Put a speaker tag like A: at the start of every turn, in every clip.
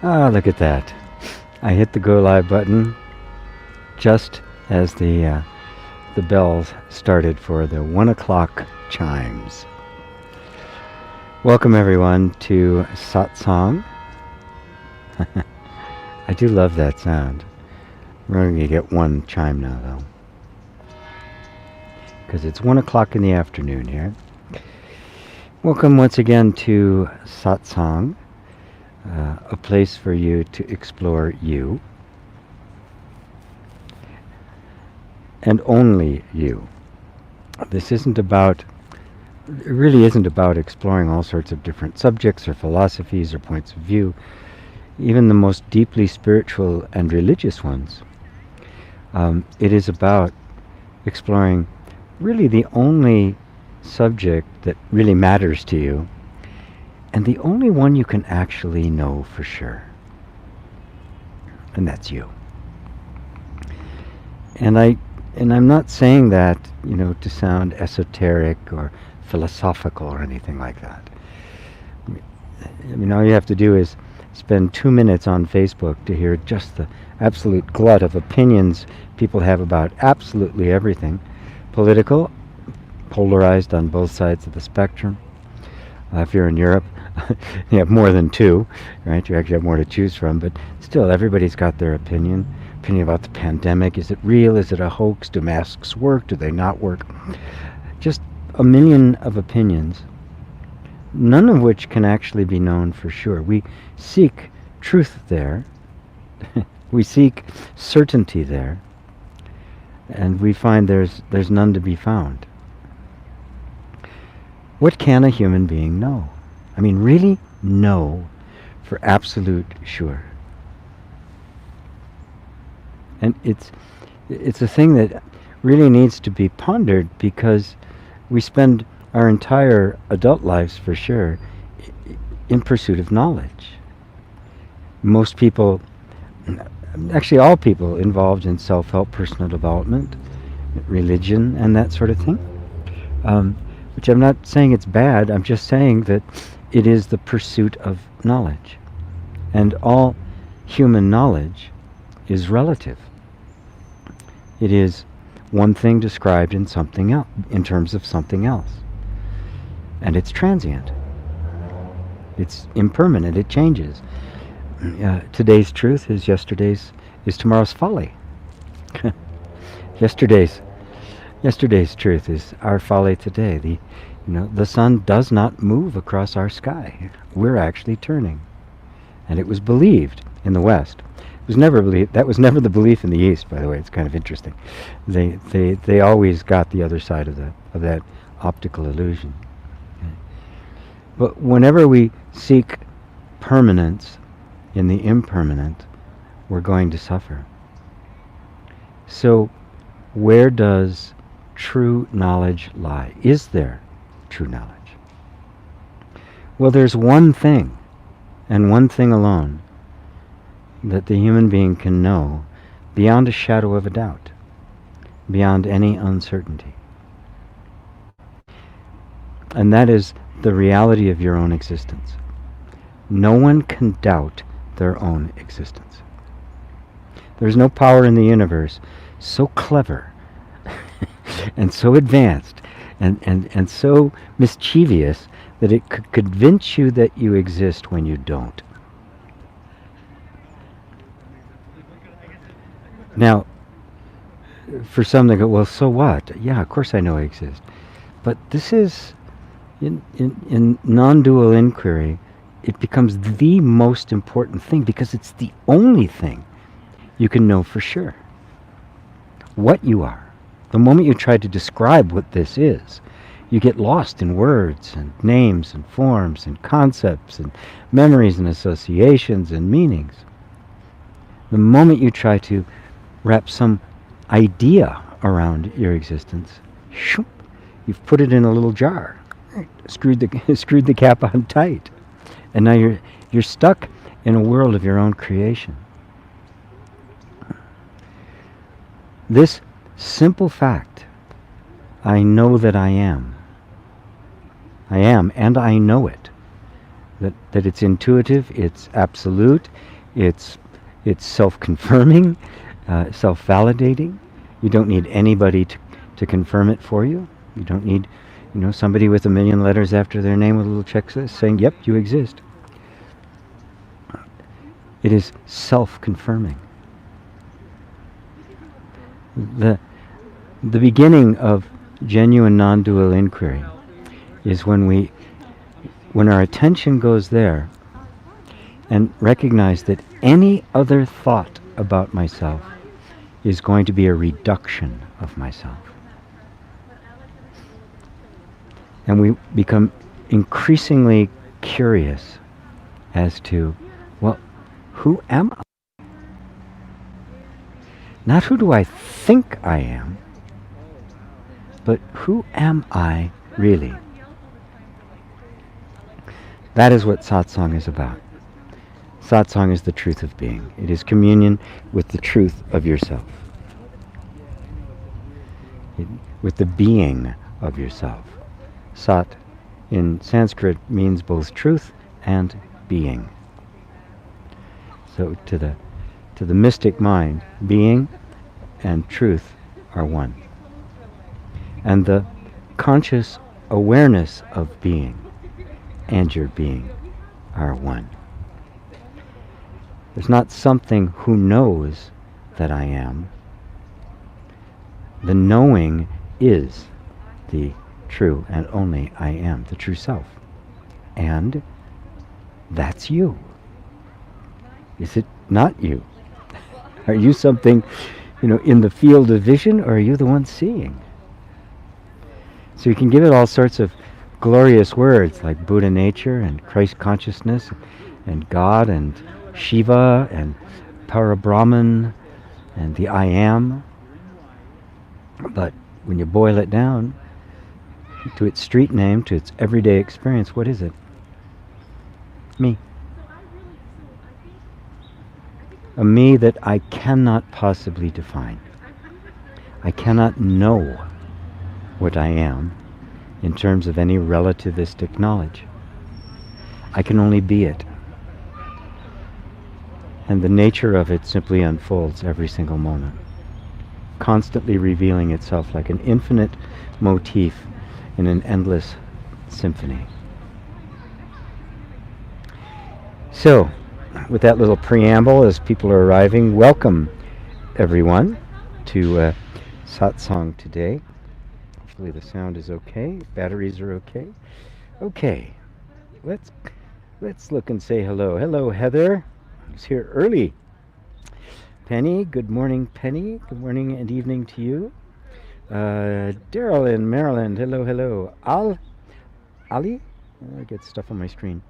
A: Ah, look at that. I hit the go live button just as the bells started for the 1 o'clock chimes. Welcome everyone to Satsang. I do love that sound. We're going to get one chime now though, because it's 1 o'clock in the afternoon here. Welcome once again to Satsang, a place for you to explore you, and only you. This isn't about, it really isn't about exploring all sorts of different subjects or philosophies or points of view, even the most deeply spiritual and religious ones. It is about exploring really the only subject that really matters to you, and the only one you can actually know for sure. And that's you. And I'm not saying that, to sound esoteric or philosophical or anything like that. All you have to do is spend 2 minutes on Facebook to hear just the absolute glut of opinions people have about absolutely everything. Political, polarized on both sides of the spectrum. If you're in Europe, you have more than two, right? You actually have more to choose from, but still, everybody's got their opinion about the pandemic. Is it real? Is it a hoax? Do masks work? Do they not work? Just a million of opinions, none of which can actually be known for sure. We seek truth there. We seek certainty there. And we find there's none to be found. What can a human being know? Really know for absolute sure. And it's a thing that really needs to be pondered, because we spend our entire adult lives, for sure, in pursuit of knowledge. Most people, actually all people involved in self-help, personal development, religion, and that sort of thing, which I'm not saying it's bad, I'm just saying that it is the pursuit of knowledge. And all human knowledge is relative. It is one thing described in something else, in terms of something else. And it's transient. It's impermanent, it changes. Today's truth is tomorrow's folly. Yesterday's truth is our folly today. The sun does not move across our sky. We're actually turning. And it was believed in the West. It was never believed. That was never the belief in the East, by the way. It's kind of interesting. They always got the other side of that optical illusion. Okay. But whenever we seek permanence in the impermanent, we're going to suffer. So, where does true knowledge lie? Is there true knowledge? Well, there's one thing, and one thing alone, that the human being can know beyond a shadow of a doubt, beyond any uncertainty. And that is the reality of your own existence. No one can doubt their own existence. There's no power in the universe so clever and so advanced and so mischievous that it could convince you that you exist when you don't. Now, for some they go, well, so what? Yeah, of course I know I exist. But this is, in non-dual inquiry, it becomes the most important thing, because it's the only thing you can know for sure. What you are. The moment you try to describe what this is, you get lost in words and names and forms and concepts and memories and associations and meanings. The moment you try to wrap some idea around your existence, you've put it in a little jar, screwed the cap on tight, and now you're stuck in a world of your own creation. This simple fact, I know that I am, and I know it, that it's intuitive, it's absolute, it's self-confirming, self-validating. You don't need anybody to confirm it for you. You don't need, somebody with 1,000,000 letters after their name with a little checklist saying, "Yep, you exist." It is self-confirming. The beginning of genuine non-dual inquiry is when our attention goes there and recognize that any other thought about myself is going to be a reduction of myself. And we become increasingly curious as to, well, who am I? Not who do I think I am, but who am I really? That is what satsang is about. Satsang is the truth of being. It is communion with the truth of yourself. With the being of yourself. Sat in Sanskrit means both truth and being. So to the mystic mind, being and truth are one. And the conscious awareness of being and your being are one. There's not something who knows that I am. The knowing is the true and only I am, the true self. And that's you. Is it not you? Are you something, in the field of vision, or are you the one seeing? So you can give it all sorts of glorious words like Buddha nature and Christ consciousness and God and Shiva and Parabrahman and the I am. But when you boil it down to its street name, to its everyday experience, what is it? Me. A me that I cannot possibly define. I cannot know what I am in terms of any relativistic knowledge. I can only be it. And the nature of it simply unfolds every single moment, constantly revealing itself like an infinite motif in an endless symphony. So, with that little preamble, as people are arriving, welcome everyone to Satsang today. Hopefully the sound is okay, batteries are okay. Okay, let's look and say hello. Hello, Heather. Who's here early? Penny, good morning, Penny. Good morning and evening to you. Daryl in Maryland. Hello, hello. Ali? I get stuff on my screen.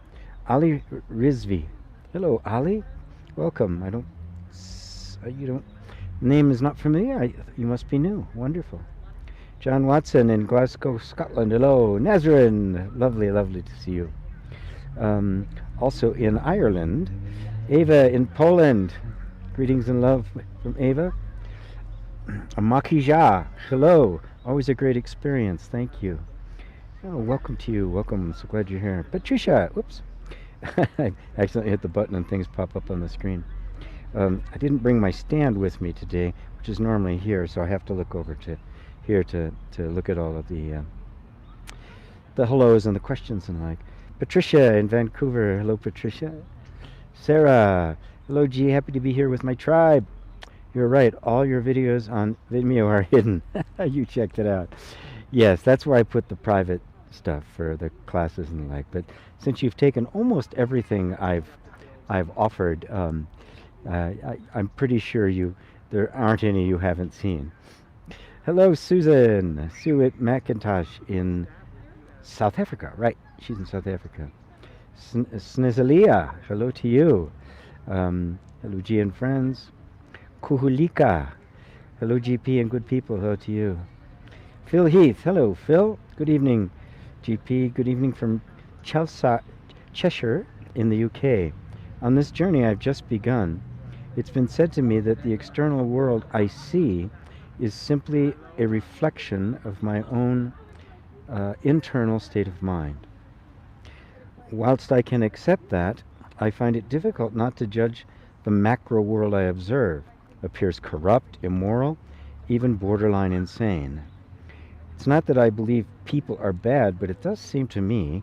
A: Ali Rizvi. Hello, Ali. Welcome. Name is not familiar. You must be new. Wonderful. John Watson in Glasgow, Scotland. Hello. Nazarene. Lovely, lovely to see you. Also in Ireland. Ava in Poland. Greetings and love from Ava. Makija. Hello. Always a great experience. Thank you. Oh, welcome to you. Welcome. So glad you're here. Patricia. Whoops. I accidentally hit the button and things pop up on the screen. I didn't bring my stand with me today, which is normally here, so I have to look over to here to look at all of the hellos and the questions and like. Patricia in Vancouver. Hello, Patricia. Sarah. Hello, G. Happy to be here with my tribe. You're right. All your videos on Vimeo are hidden. You checked it out. Yes, that's where I put the private stuff for the classes and the like. But since you've taken almost everything I've offered, I'm pretty sure there aren't any you haven't seen. Hello, Susan. Sue at McIntosh in South Africa. Right, she's in South Africa. Snizalia, hello to you. Hello, G and friends. Kuhulika. Hello, GP and good people. Hello to you. Phil Heath. Hello, Phil. Good evening, GP. Good evening from Cheshire in the UK. On this journey I've just begun, it's been said to me that the external world I see is simply a reflection of my own internal state of mind. Whilst I can accept that, I find it difficult not to judge the macro world I observe appears corrupt, immoral, even borderline insane. It's not that I believe people are bad, but it does seem to me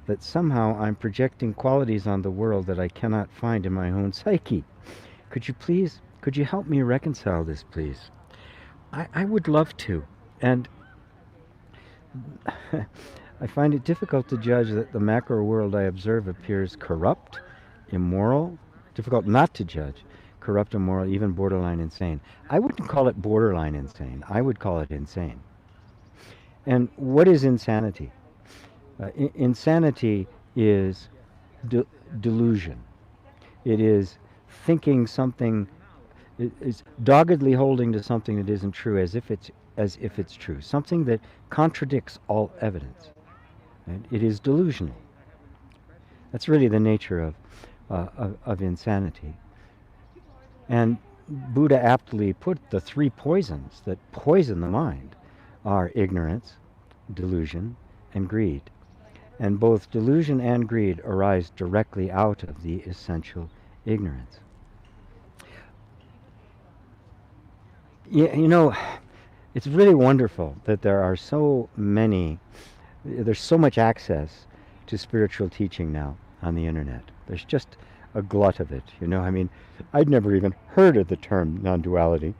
A: that somehow I'm projecting qualities on the world that I cannot find in my own psyche. Could you help me reconcile this, please? I would love to. And I find it difficult to judge that the macro world I observe appears corrupt, immoral, difficult not to judge, corrupt, immoral, even borderline insane. I wouldn't call it borderline insane. I would call it insane. And what is insanity? Insanity is delusion. It is thinking something, it is doggedly holding to something that isn't true as if it's true, something that contradicts all evidence. Right? It is delusional. That's really the nature of insanity. And Buddha aptly put the three poisons that poison the mind are ignorance, delusion, and greed. And both delusion and greed arise directly out of the essential ignorance. You know, it's really wonderful that there's so much access to spiritual teaching now on the internet. There's just a glut of it, you know. I mean, I'd never even heard of the term non-duality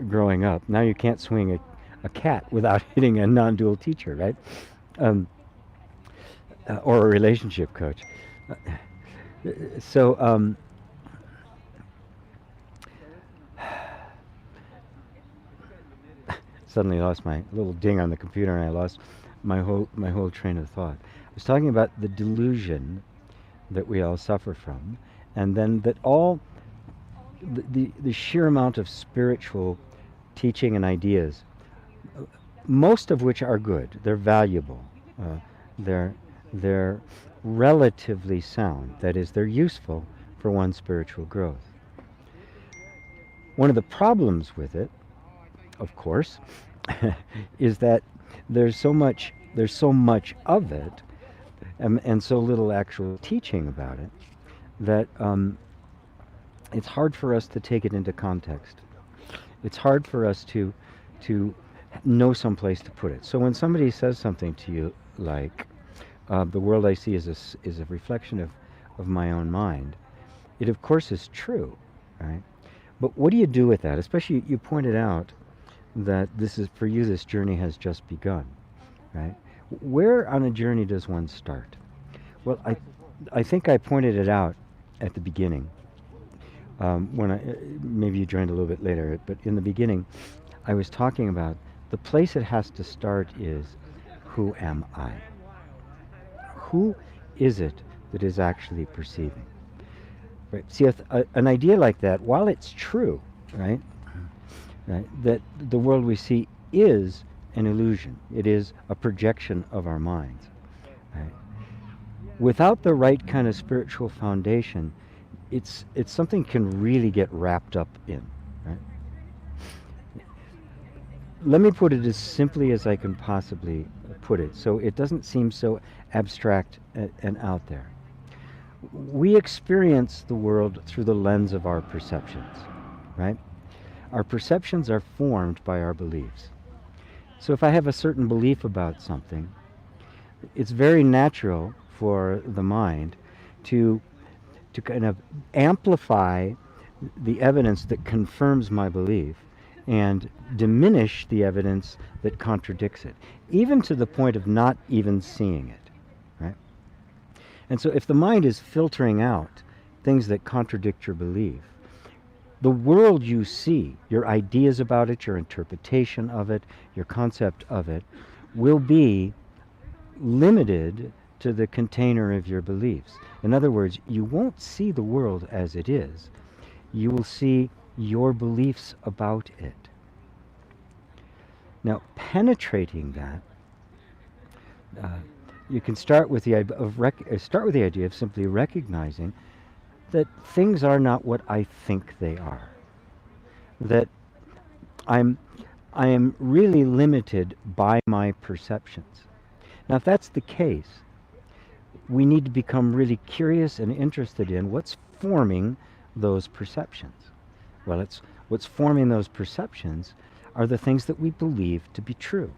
A: growing up. Now you can't swing a cat without hitting a non-dual teacher, right? Or a relationship coach. So suddenly lost my little ding on the computer, and I lost my whole train of thought. I was talking about the delusion that we all suffer from, and then that all the sheer amount of spiritual teaching and ideas, most of which are good, they're valuable, they're relatively sound. That is, they're useful for one's spiritual growth. One of the problems with it, of course, is that there's so much of it, and so little actual teaching about it, that it's hard for us to take it into context. It's hard for us to know some place to put it. So when somebody says something to you like, the world I see is a reflection of my own mind, it of course is true, right? But what do you do with that? Especially, you pointed out that for you, this journey has just begun, right? Where on a journey does one start? Well, I think I pointed it out at the beginning. Maybe you joined a little bit later, but in the beginning, I was talking about the place it has to start is, who am I? Who is it that is actually perceiving? Right. See, an idea like that, while it's true, right, that the world we see is an illusion. It is a projection of our minds. Right? Without the right kind of spiritual foundation, it's something can really get wrapped up in. Right? Let me put it as simply as I can possibly put it, so it doesn't seem so abstract and out there. We experience the world through the lens of our perceptions, right? Our perceptions are formed by our beliefs. So if I have a certain belief about something, it's very natural for the mind to kind of amplify the evidence that confirms my belief and diminish the evidence that contradicts it, even to the point of not even seeing it, right? And so if the mind is filtering out things that contradict your belief, the world you see, your ideas about it, your interpretation of it, your concept of it, will be limited to the container of your beliefs. In other words, you won't see the world as it is. You will see your beliefs about it. Now, penetrating that, you can start with the idea of simply recognizing that things are not what I think they are. That I am really limited by my perceptions. Now, if that's the case, we need to become really curious and interested in what's forming those perceptions. Well, it's what's forming those perceptions are the things that we believe to be true.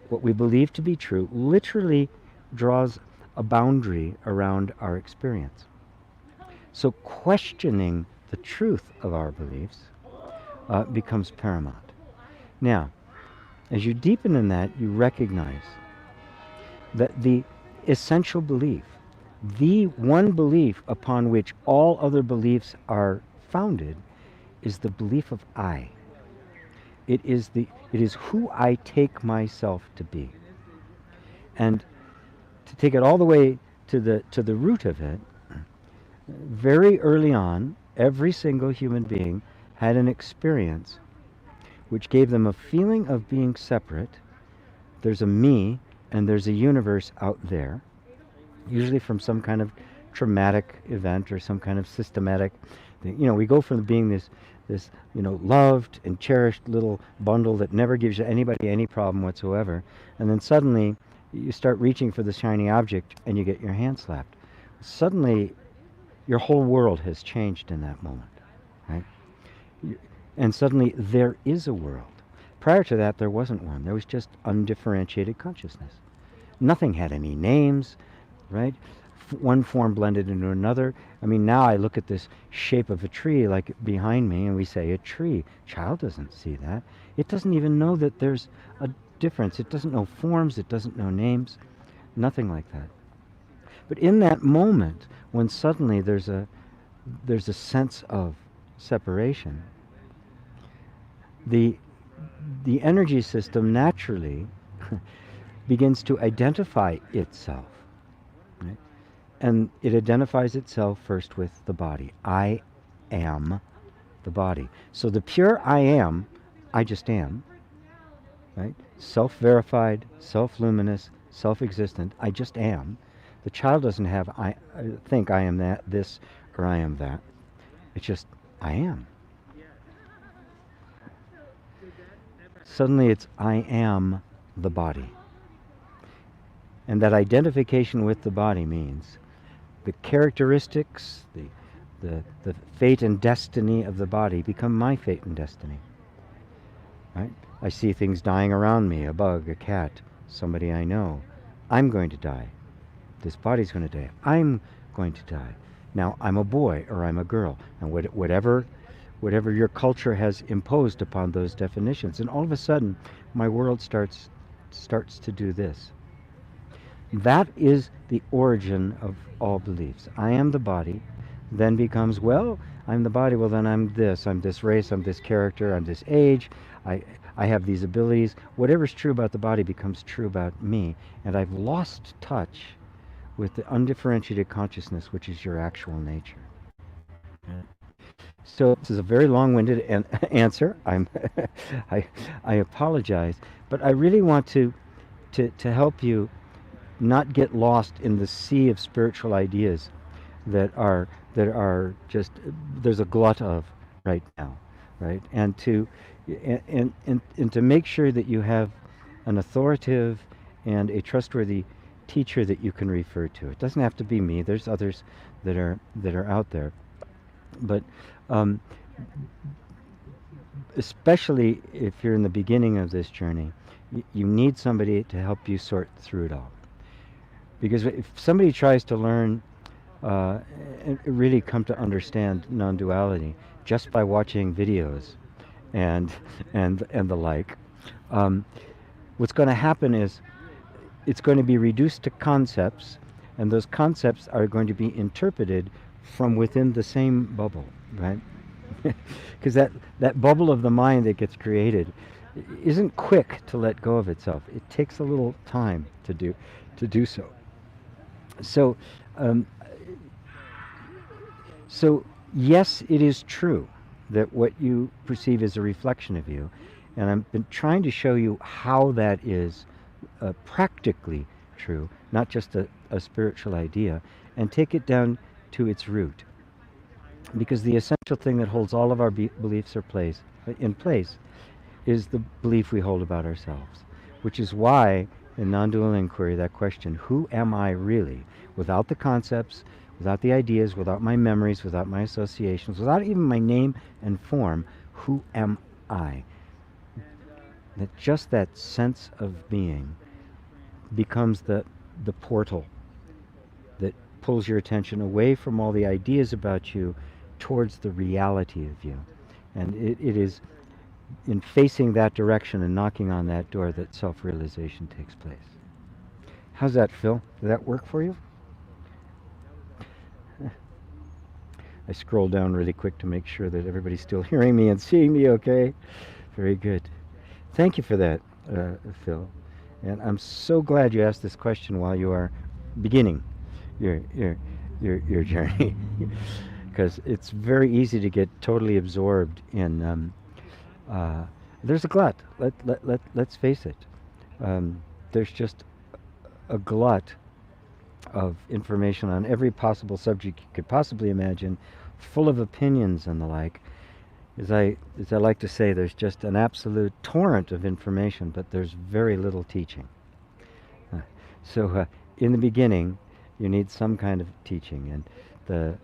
A: What we believe to be true literally draws a boundary around our experience. So questioning the truth of our beliefs becomes paramount. Now, as you deepen in that, you recognize that the essential belief, the one belief upon which all other beliefs are founded, is the belief of I. It is who I take myself to be. And to take it all the way to the root of it, very early on, every single human being had an experience which gave them a feeling of being separate. There's a me and there's a universe out there, usually from some kind of traumatic event or some kind of systematic thing. We go from being this loved and cherished little bundle that never gives anybody any problem whatsoever, and then suddenly you start reaching for the shiny object and you get your hand slapped. Suddenly your whole world has changed in that moment, right? And suddenly there is a world. Prior to that, there wasn't one. There was just undifferentiated consciousness. Nothing had any names, right? One form blended into another. I mean, now I look at this shape of a tree like behind me and we say a tree. Child doesn't see that. It doesn't even know that there's a difference. It doesn't know forms. It doesn't know names. Nothing like that. But in that moment, when suddenly there's a sense of separation, the energy system naturally begins to identify itself. Right? And it identifies itself first with the body. I am the body. So the pure I am, I just am, right? Self-verified, self-luminous, self-existent, I just am. The child doesn't have I think I am that, this, or I am that. It's just I am. Suddenly it's I am the body. And that identification with the body means the characteristics, the fate and destiny of the body become my fate and destiny. Right? I see things dying around me, a bug, a cat, somebody I know. I'm going to die. This body's going to die. I'm going to die. Now, I'm a boy or I'm a girl. And whatever your culture has imposed upon those definitions. And all of a sudden, my world starts to do this. That is the origin of all beliefs. I am the body, then becomes, well, I'm the body, well then I'm this race, I'm this character, I'm this age, I have these abilities. Whatever's true about the body becomes true about me, and I've lost touch with the undifferentiated consciousness, which is your actual nature. So this is a very long-winded answer. I apologize, but I really want to help you not get lost in the sea of spiritual ideas that are just there's a glut of right now, right? And to make sure that you have an authoritative and a trustworthy teacher that you can refer to. It doesn't have to be me. There's others that are out there, but especially if you're in the beginning of this journey, you need somebody to help you sort through it all. Because if somebody tries to learn and really come to understand non-duality just by watching videos and the like, what's going to happen is it's going to be reduced to concepts, and those concepts are going to be interpreted from within the same bubble, right? Because that bubble of the mind that gets created isn't quick to let go of itself. It takes a little time to do so. So, yes, it is true that what you perceive is a reflection of you, and I've been trying to show you how that is practically true, not just a spiritual idea, and take it down to its root. Because the essential thing that holds all of our beliefs in place is the belief we hold about ourselves, which is why In non-dual inquiry, that question, who am I really? Without the concepts, without the ideas, without my memories, without my associations, without even my name and form, who am I? That just that sense of being becomes the portal that pulls your attention away from all the ideas about you towards the reality of you. And it is in facing that direction and knocking on that door that self-realization takes place. How's that, Phil? Did that work for you? I scroll down really quick to make sure that everybody's still hearing me and seeing me okay. Very good. Thank you for that, Phil. And I'm so glad you asked this question while you are beginning your journey, because it's very easy to get totally absorbed in. There's a glut. Let's face it. There's just a glut of information on every possible subject you could possibly imagine, full of opinions and the like. As I like to say, there's just an absolute torrent of information, but there's very little teaching. So in the beginning, you need some kind of teaching, and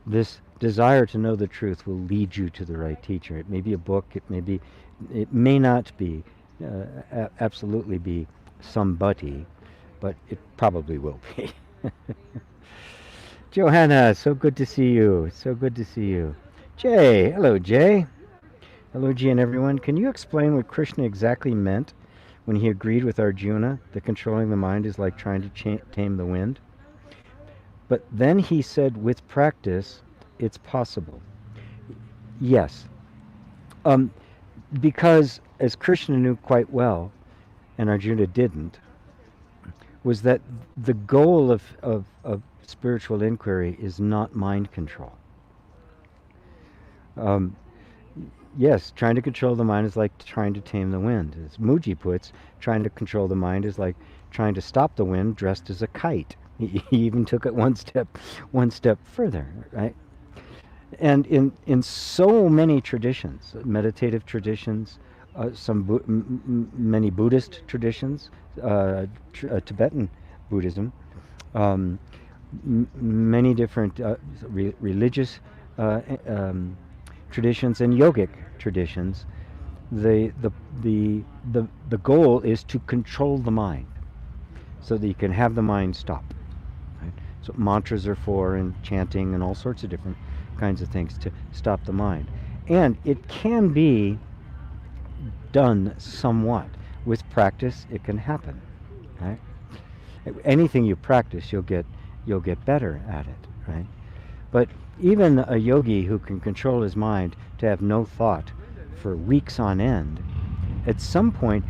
A: this desire to know the truth will lead you to the right teacher. It may be a book. It may not be absolutely be somebody, but it probably will be. Johanna, so good to see you. So good to see you. Jay, hello Jay. Hello Jay and everyone. Can you explain what Krishna exactly meant when he agreed with Arjuna that controlling the mind is like trying to tame the wind? But then he said with practice, it's possible. Yes. Because as Krishna knew quite well, and Arjuna didn't, was that the goal of spiritual inquiry is not mind control. Yes, trying to control the mind is like trying to tame the wind. As Muji puts, trying to control the mind is like trying to stop the wind dressed as a kite. He even took it one step further, right? And in so many traditions, meditative traditions, many Buddhist traditions, Tibetan Buddhism, many different religious traditions and yogic traditions, the goal is to control the mind so that you can have the mind stop. Right? So mantras are for, and chanting and all sorts of different kinds of things to stop the mind. And it can be done somewhat. With practice, it can happen. Right? Anything you practice, you'll get better at it. Right? But even a yogi who can control his mind to have no thought for weeks on end, at some point,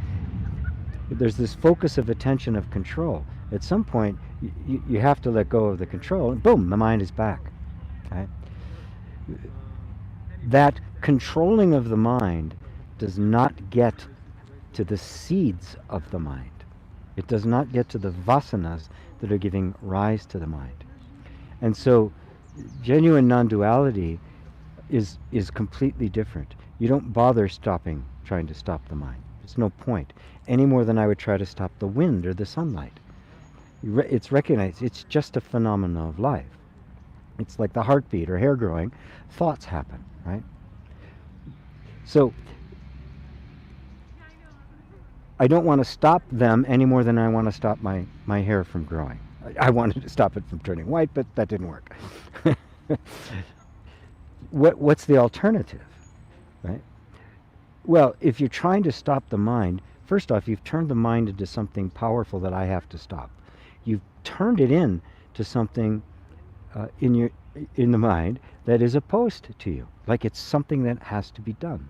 A: there's this focus of attention of control. At some point, you have to let go of the control, and boom, the mind is back. Right? That controlling of the mind does not get to the seeds of the mind. It does not get to the vasanas that are giving rise to the mind. And so genuine non-duality is completely different. You don't bother trying to stop the mind. There's no point, any more than I would try to stop the wind or the sunlight. It's recognized, it's just a phenomenon of life. It's like the heartbeat or hair growing. Thoughts happen, right? So I don't want to stop them any more than I want to stop my hair from growing. I wanted to stop it from turning white, but that didn't work. What's the alternative, right? Well, if you're trying to stop the mind, first off, you've turned the mind into something powerful that I have to stop. You've turned it in to something in the mind that is opposed to you, like it's something that has to be done.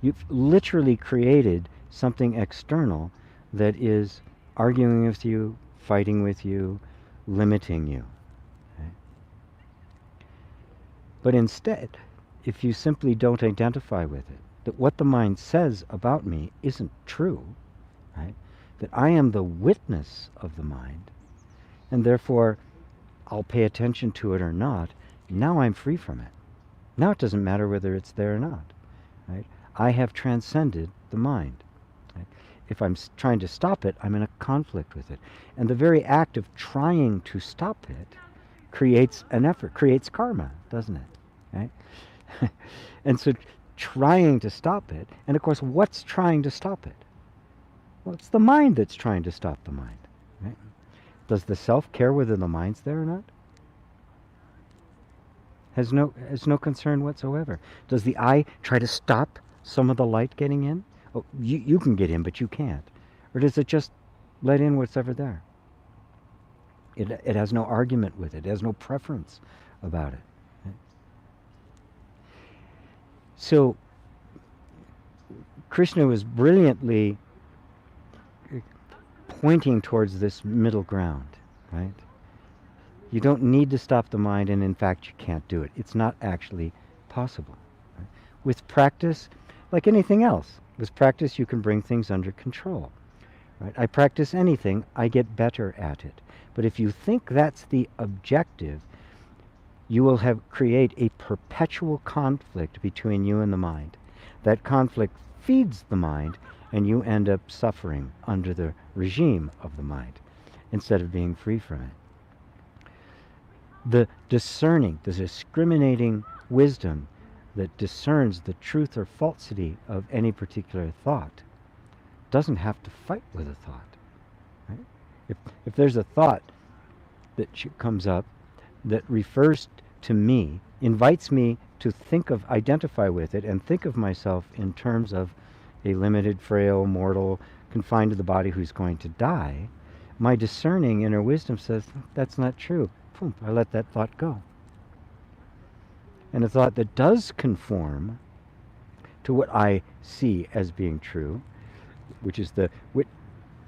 A: You've literally created something external that is arguing with you, fighting with you, limiting you. Okay? But instead, if you simply don't identify with it, that what the mind says about me isn't true, right? That I am the witness of the mind, and therefore I'll pay attention to it or not, now I'm free from it. Now it doesn't matter whether it's there or not, right? I have transcended the mind. Right? if I'm trying to stop it, I'm in a conflict with it. And the very act of trying to stop it creates an effort, creates karma, doesn't it? Right? And so trying to stop it, and of course, what's trying to stop it? Well, it's the mind that's trying to stop the mind. Right? Does the self care whether the mind's there or not? Has no concern whatsoever. Does the I try to stop some of the light getting in? Oh, you can get in, but you can't. Or does it just let in what's ever there? It has no argument with it. It has no preference about it. Right? So Krishna was brilliantly pointing towards this middle ground, right? You don't need to stop the mind, and in fact you can't do it. It's not actually possible. Right? With practice, like anything else, with practice you can bring things under control. Right? I practice anything, I get better at it. But if you think that's the objective, you will create a perpetual conflict between you and the mind. That conflict feeds the mind, and you end up suffering under the regime of the mind instead of being free from it. The discriminating wisdom that discerns the truth or falsity of any particular thought doesn't have to fight with a thought. Right? If there's a thought that comes up that refers to me, invites me to identify with it, and think of myself in terms of a limited, frail, mortal, confined to the body who's going to die, my discerning inner wisdom says, that's not true. Boom, I let that thought go. And a thought that does conform to what I see as being true, which is the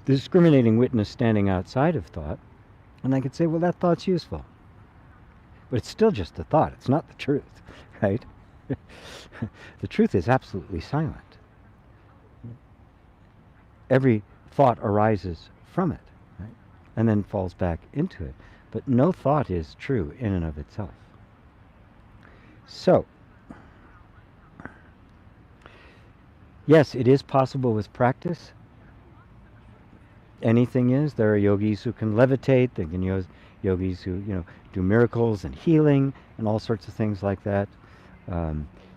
A: discriminating witness standing outside of thought, and I could say, well, that thought's useful. But it's still just a thought. It's not the truth, right? The truth is absolutely silent. Every thought arises from it, right? And then falls back into it. But no thought is true in and of itself. So, yes, it is possible with practice. Anything is. There are yogis who can levitate. There can yogis who do miracles and healing and all sorts of things like that.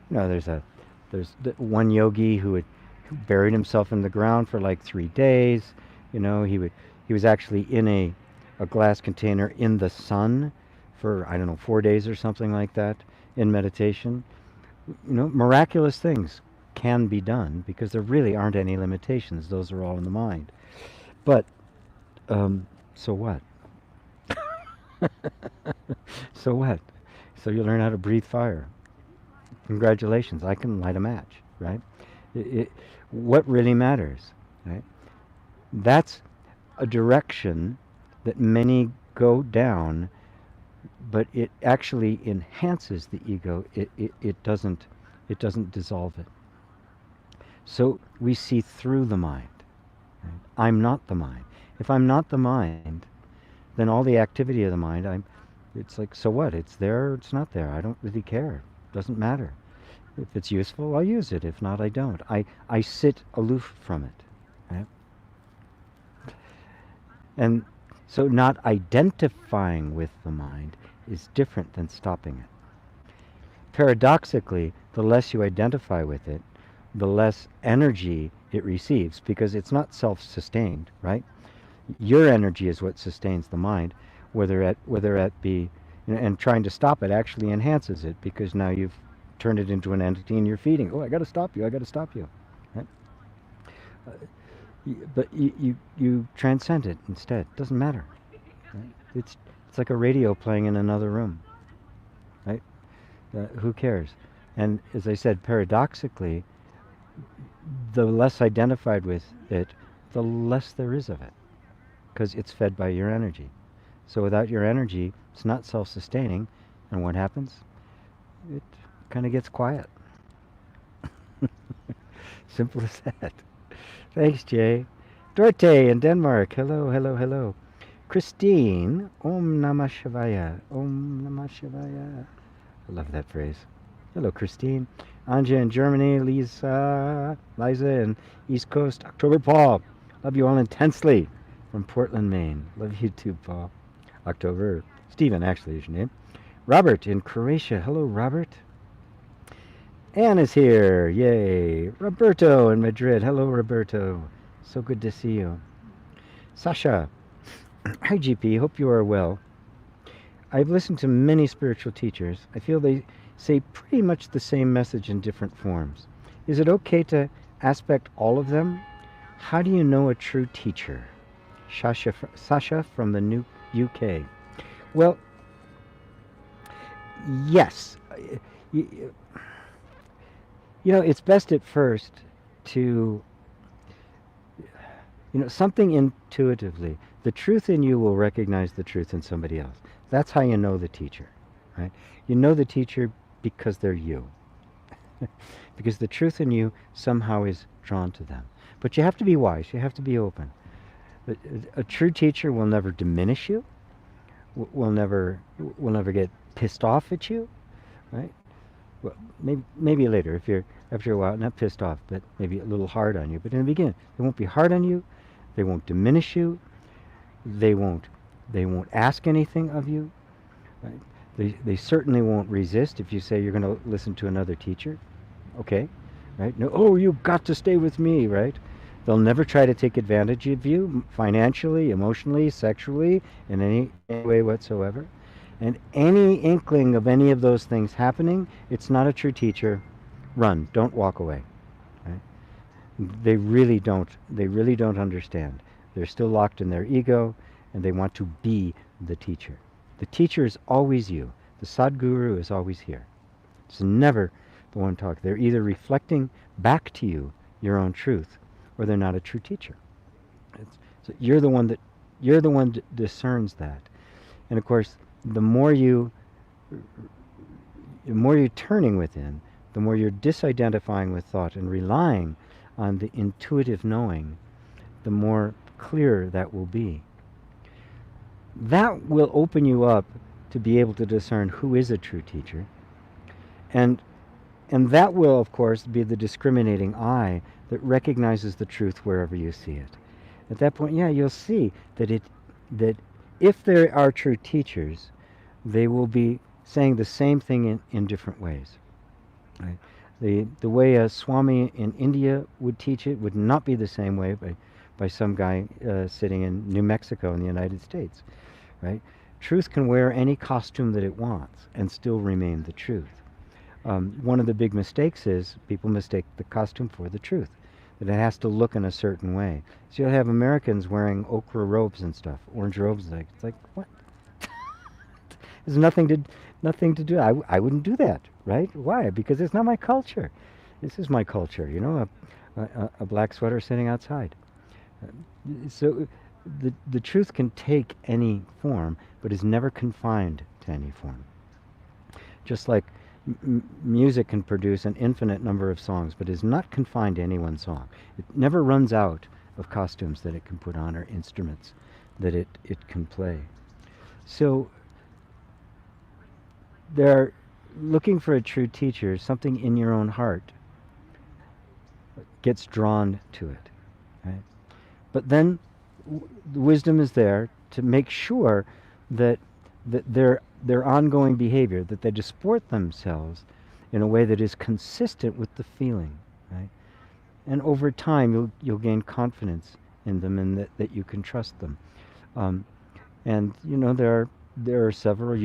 A: There's one yogi who buried himself in the ground for like 3 days. He was actually in a glass container in the sun for 4 days or something like that in meditation. Miraculous things can be done because there really aren't any limitations. Those are all in the mind. But so what? So what? So you learn how to breathe fire. Congratulations, I can light a match, right? What really matters, right? That's a direction that many go down, but it actually enhances the ego. It doesn't dissolve it. So we see through the mind. Right? I'm not the mind. If I'm not the mind, then all the activity of the mind, it's like, so what? It's there or it's not there. I don't really care. It doesn't matter. If it's useful, I'll use it. If not, I don't. I sit aloof from it. Right? And so not identifying with the mind is different than stopping it. Paradoxically, the less you identify with it, the less energy it receives, because it's not self-sustained, right? Your energy is what sustains the mind, whether it be, and trying to stop it actually enhances it, because now you've turned it into an entity and you're feeding. Oh, I got to stop you. I got to stop you. Right? But you transcend it instead. It doesn't matter. Right? It's like a radio playing in another room. Right? Who cares? And as I said, paradoxically, the less identified with it, the less there is of it, because it's fed by your energy. So without your energy, it's not self-sustaining, and what happens? It kind of gets quiet. Simple as that. Thanks, Jay. Dorte in Denmark. Hello, hello, hello. Christine. Om Namah Shivaya. Om Namah Shivaya. I love that phrase. Hello, Christine. Anja in Germany. Liza in East Coast. October Paul. Love you all intensely from Portland, Maine. Love you too, Paul. October. Stephen, actually, is your name. Robert in Croatia. Hello, Robert. Anne is here. Yay. Roberto in Madrid. Hello, Roberto. So good to see you. Sasha. Hi, GP. Hope you are well. I've listened to many spiritual teachers. I feel they say pretty much the same message in different forms. Is it okay to aspect all of them? How do you know a true teacher? Sasha from the new UK. Well, yes. You know, it's best at first to, something intuitively. The truth in you will recognize the truth in somebody else. That's how you know the teacher, right? You know the teacher because they're you. Because the truth in you somehow is drawn to them. But you have to be wise. You have to be open. A true teacher will never diminish you. Will never get pissed off at you, right? Well, maybe later, if you're after a while not pissed off, but maybe a little hard on you. But in the beginning, they won't be hard on you. They won't diminish you. They won't ask anything of you. Right? They certainly won't resist if you say you're going to listen to another teacher. Okay, right? No, oh, you've got to stay with me, right? They'll never try to take advantage of you financially, emotionally, sexually, in any way whatsoever. And any inkling of any of those things happening, it's not a true teacher. Run. Don't walk away. Right? They really don't understand. They're still locked in their ego, and they want to be the teacher. The teacher is always you. The Sadguru is always here. It's never the one talking. They're either reflecting back to you your own truth, or they're not a true teacher. So you're the one that discerns that. And of course, the more you're turning within, the more you're disidentifying with thought and relying on the intuitive knowing, the more clear that will be. That will open you up to be able to discern who is a true teacher. And that will, of course, be the discriminating eye that recognizes the truth wherever you see it. At that point, yeah, you'll see that if there are true teachers, they will be saying the same thing in different ways. Right? The way a Swami in India would teach it would not be the same way by some guy sitting in New Mexico in the United States. Right? Truth can wear any costume that it wants and still remain the truth. One of the big mistakes is people mistake the costume for the truth, that it has to look in a certain way. So you'll have Americans wearing ochre robes and stuff, orange robes. It's like, what? There's nothing to do. I wouldn't do that, right? Why? Because it's not my culture. This is my culture, a black sweater sitting outside. So the truth can take any form, but is never confined to any form. Just like music can produce an infinite number of songs, but is not confined to any one song. It never runs out of costumes that it can put on or instruments that it can play. So they're looking for a true teacher. Something in your own heart gets drawn to it. Right? But then the wisdom is there to make sure that their ongoing behavior, that they disport themselves in a way that is consistent with the feeling, right? And over time, you'll gain confidence in them, and that you can trust them. And there are several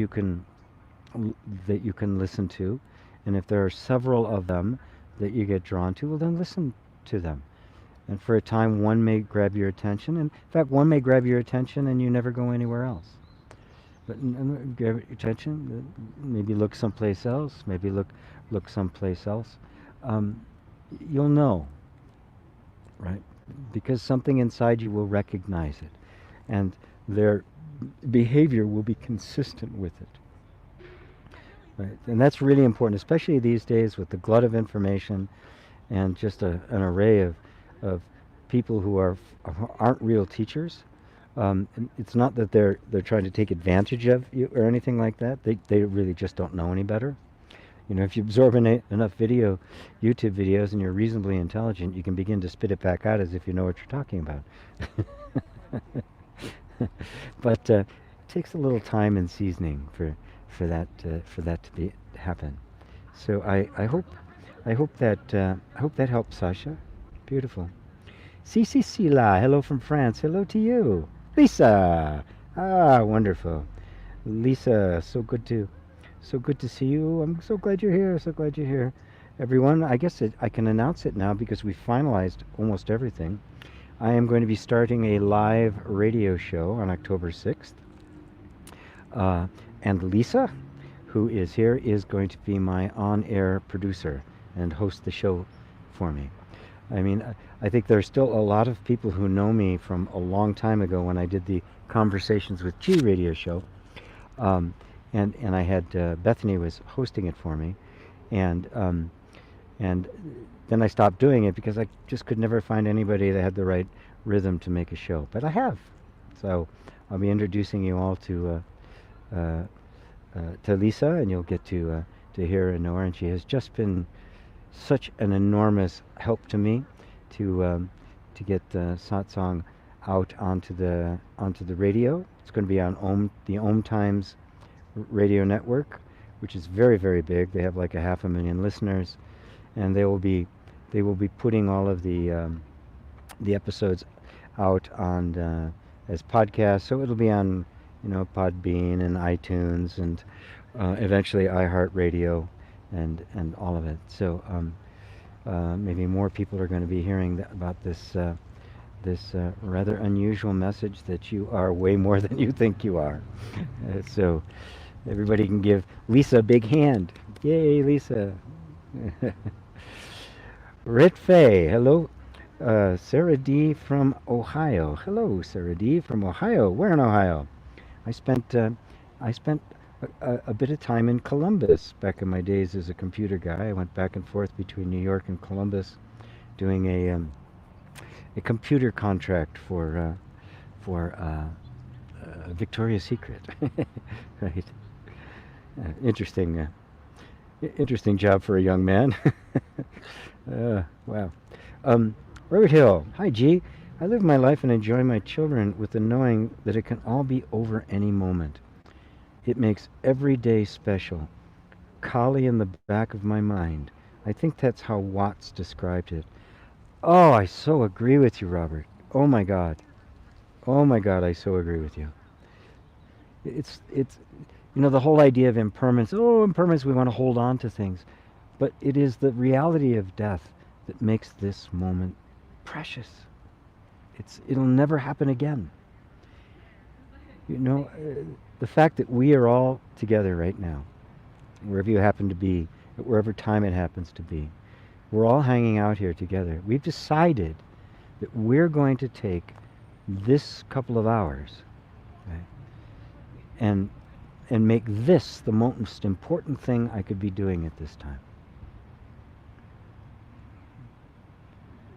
A: that you can listen to, and if there are several of them that you get drawn to, well, then listen to them. And for a time, one may grab your attention, and in fact, one may grab your attention, and you never go anywhere else. But grab your attention, maybe look someplace else, maybe look someplace else. You'll know, right? Because something inside you will recognize it, and their behavior will be consistent with it. Right? And that's really important, especially these days with the glut of information and just an array of people who aren't real teachers. It's not that they're trying to take advantage of you or anything like that. They really just don't know any better. If you absorb enough YouTube videos, and you're reasonably intelligent, you can begin to spit it back out as if you know what you're talking about. But it takes a little time and seasoning for that to be happen. So I hope that helps, Sasha. Beautiful. Cici Sila, hello from France. Hello to you, Lisa. Ah, wonderful, Lisa. So good to see you. I'm so glad you're here. So glad you're here, everyone. I guess I can announce it now because we finalized almost everything. I am going to be starting a live radio show on October 6th. And Lisa, who is here, is going to be my on-air producer and host the show for me. I mean, I think there are still a lot of people who know me from a long time ago when I did the Conversations with G radio show. And I had Bethany was hosting it for me, and then I stopped doing it because I just could never find anybody that had the right rhythm to make a show. But I have, so I'll be introducing you all to Lisa, and you'll get to hear and know her. And she has just been such an enormous help to me to get Satsang out onto the radio. It's going to be on the Om Times radio network, which is very, very big. They have like 500,000 listeners, and they will be putting all of the episodes out on as podcasts. So it'll be on Podbean and iTunes and eventually iHeartRadio and all of it. So maybe more people are going to be hearing about this rather unusual message that you are way more than you think you are. So everybody can give Lisa a big hand. Yay, Lisa. Rit Fay, hello. Sarah D. from Ohio. Hello, Sarah D. from Ohio. Where in Ohio? I spent a bit of time in Columbus back in my days as a computer guy. I went back and forth between New York and Columbus doing a computer contract for Victoria's Secret. Right. Interesting job for a young man. Wow. Robert Hill. Hi, G. I live my life and enjoy my children with the knowing that it can all be over any moment. It makes every day special. Kali in the back of my mind. I think that's how Watts described it. Oh, I so agree with you, Robert. Oh my God. Oh my God, I so agree with you. It's the whole idea of impermanence. Oh, impermanence, we want to hold on to things. But it is the reality of death that makes this moment precious. It'll never happen again. The fact that we are all together right now, wherever you happen to be, at wherever time it happens to be, we're all hanging out here together. We've decided that we're going to take this couple of hours, okay, and make this the most important thing I could be doing at this time.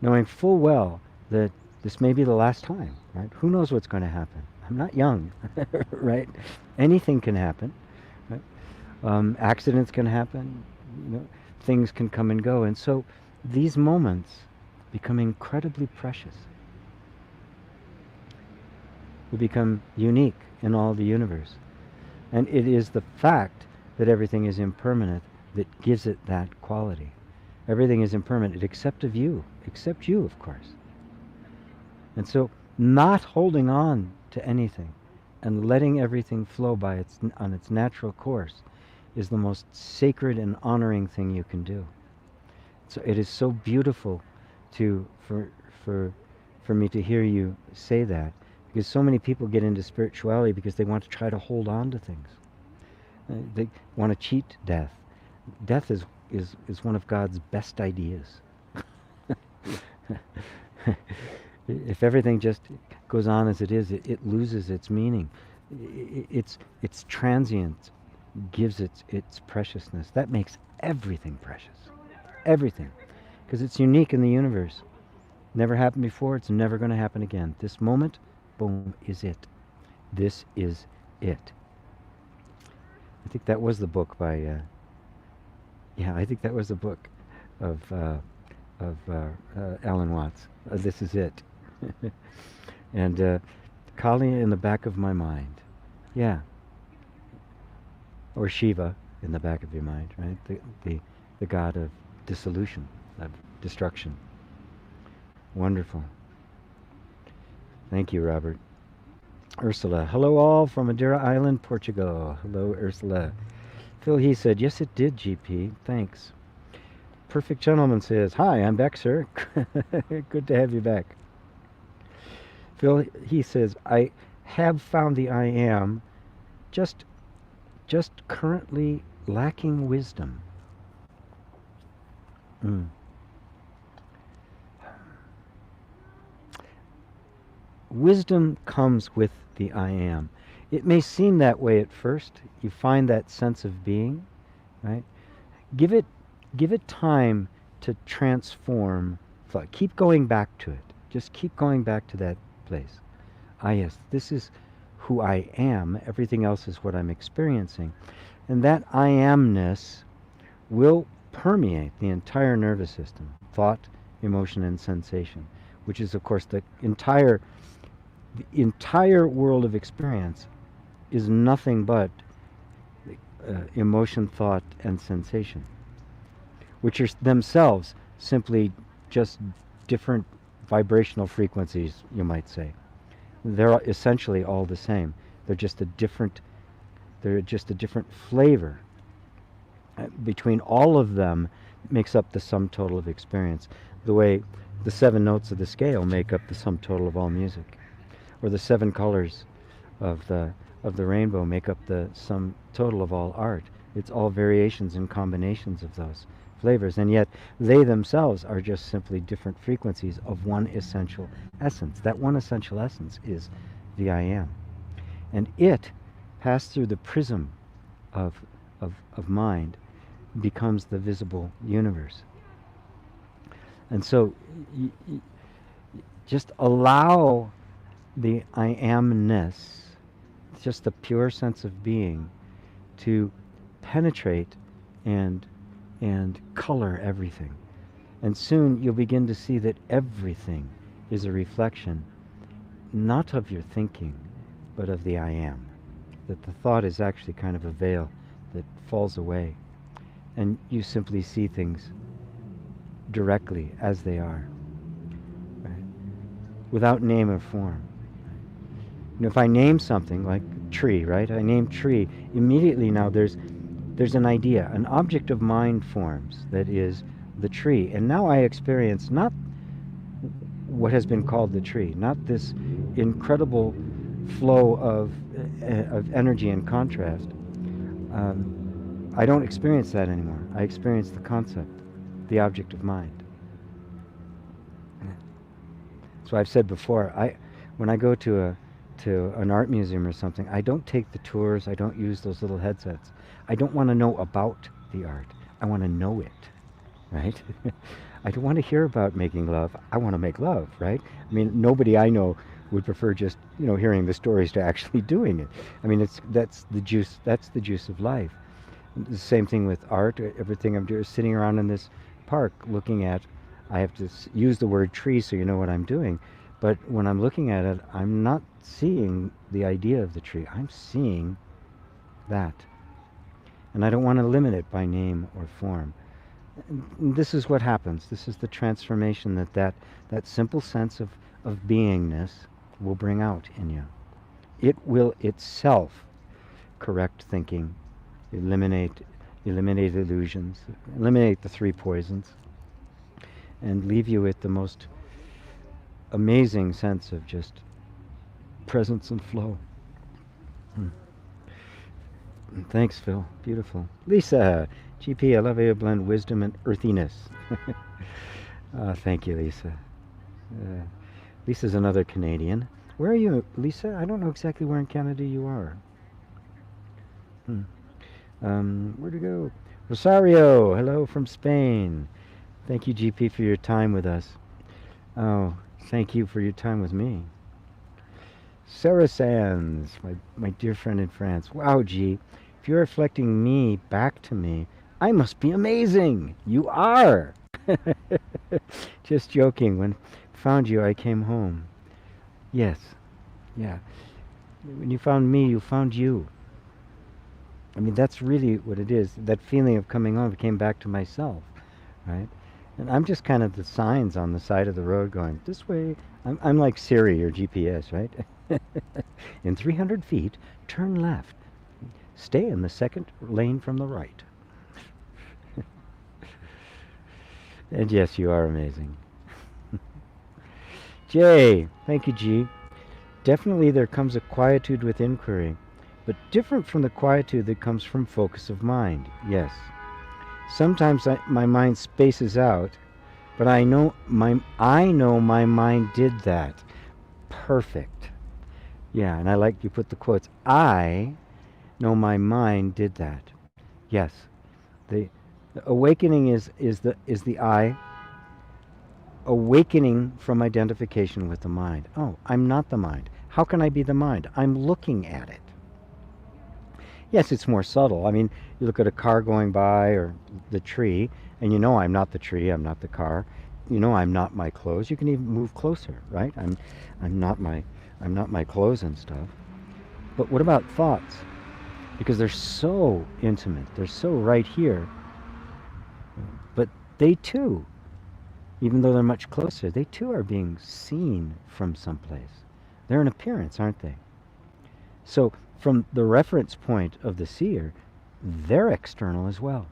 A: Knowing full well that this may be the last time, right? Who knows what's going to happen? I'm not young, right? Anything can happen, right? Accidents can happen, things can come and go. And so these moments become incredibly precious. They become unique in all the universe. And it is the fact that everything is impermanent that gives it that quality. Everything is impermanent except you, of course. And so not holding on to anything and letting everything flow on its natural course is the most sacred and honoring thing you can do. So it is so beautiful for me to hear you say that, because so many people get into spirituality because they want to try to hold on to things. They want to cheat death. Death is one of God's best ideas. If everything just goes on as it is, it loses its meaning. It's transient gives its preciousness. That makes everything precious. Everything. Because it's unique in the universe. Never happened before, it's never going to happen again. This moment, boom, is it. This is it. I think that was the book by Yeah, I think that was a book of Alan Watts. This is it. And Kali in the back of my mind. Yeah, or Shiva in the back of your mind, right? The god of dissolution, of destruction. Wonderful. Thank you, Robert. Ursula. Hello all from Madeira Island, Portugal. Hello, Ursula. Phil, he said, yes, it did, GP. Thanks. Perfect Gentleman says, hi, I'm back, sir. Good to have you back. Phil, he says, I have found the I am, just currently lacking wisdom. Mm. Wisdom comes with the I am. It may seem that way at first. You find that sense of being, right? Give it time to transform thought. Keep going back to it. Just keep going back to that place. Ah, yes, this is who I am. Everything else is what I'm experiencing. And that I amness will permeate the entire nervous system, thought, emotion, and sensation, which is, of course, the entire world of experience is nothing but emotion, thought, and sensation, which are themselves simply just different vibrational frequencies, you might say. They're essentially all the same. They're just a different flavor. Between all of them makes up the sum total of experience. The way the 7 notes of the scale make up the sum total of all music, or the 7 colors of the rainbow make up the sum total of all art. It's all variations and combinations of those flavors, and yet they themselves are just simply different frequencies of one essential essence. That one essential essence is the I am. And it, passed through the prism of mind, becomes the visible universe. And so just allow the I amness, just the pure sense of being, to penetrate and color everything. And soon you'll begin to see that everything is a reflection, not of your thinking, but of the I am. That the thought is actually kind of a veil that falls away, and you simply see things directly as they are, right? Without name or form. And if I name something like tree, right? I name tree, immediately now there's an idea, an object of mind forms that is the tree. And now I experience not what has been called the tree, not this incredible flow of energy and contrast. I don't experience that anymore. I experience the concept, the object of mind. So I've said before, when I go to an art museum or something, I don't take the tours, I don't use those little headsets. I don't want to know about the art. I want to know it, right? I don't want to hear about making love. I want to make love, right? I mean, nobody I know would prefer just, hearing the stories to actually doing it. I mean, that's the juice of life. The same thing with art. Everything I'm doing is sitting around in this park looking at, I have to use the word tree so you know what I'm doing. But when I'm looking at it, I'm not seeing the idea of the tree. I'm seeing that. And I don't want to limit it by name or form. And this is what happens. This is the transformation that simple sense of beingness will bring out in you. It will itself correct thinking, eliminate illusions, eliminate the 3 poisons, and leave you with the most amazing sense of just presence and flow. Thanks, Phil. Beautiful. Lisa, GP, I love how you blend wisdom and earthiness. Thank you, Lisa. Lisa's another Canadian. Where are you, Lisa? I don't know exactly where in Canada you are. Where to go? Rosario, hello from Spain. Thank you, GP, for your time with us. Oh, thank you for your time with me. Sarah Sands, my dear friend in France. Wow, G, if you're reflecting me back to me, I must be amazing. You are. Just joking. When found you, I came home. Yes. Yeah. When you found me, you found you. I mean, that's really what it is. That feeling of coming home came back to myself, right? And I'm just kind of the signs on the side of the road going, this way. I'm like Siri or GPS, right? In 300 feet, turn left. Stay in the second lane from the right. And yes, you are amazing. Jay, thank you, G. Definitely there comes a quietude with inquiry, but different from the quietude that comes from focus of mind. Yes. Sometimes my mind spaces out, but I know my mind did that. Perfect. Yeah, and I like you put the quotes. I know my mind did that. Yes. The awakening is the I awakening from identification with the mind. Oh, I'm not the mind. How can I be the mind? I'm looking at it. Yes, it's more subtle. I mean, you look at a car going by or the tree, and you know I'm not the tree, I'm not the car. You know I'm not my clothes. You can even move closer, right? I'm not my clothes and stuff. But what about thoughts? Because they're so intimate. They're so right here. But they too, even though they're much closer, they too are being seen from someplace. They're an appearance, aren't they? So from the reference point of the seer, they're external as well.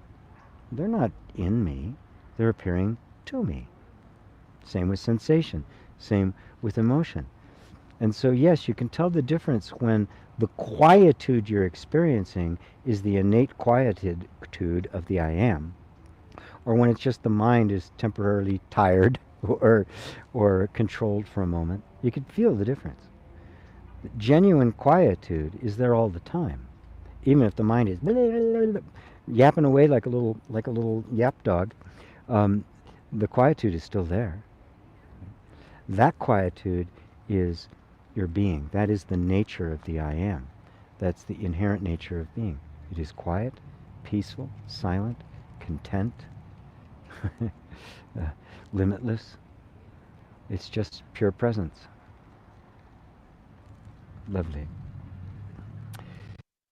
A: They're not in me, they're appearing to me. Same with sensation, same with emotion. And so, yes, you can tell the difference when the quietude you're experiencing is the innate quietude of the I am, or when it's just the mind is temporarily tired or controlled for a moment. You can feel the difference. Genuine quietude is there all the time, even if the mind is yapping away like a little yap dog. The quietude is still there. That quietude is your being. That is the nature of the I am. That's the inherent nature of being. It is quiet, peaceful, silent, content, limitless. It's just pure presence. Lovely.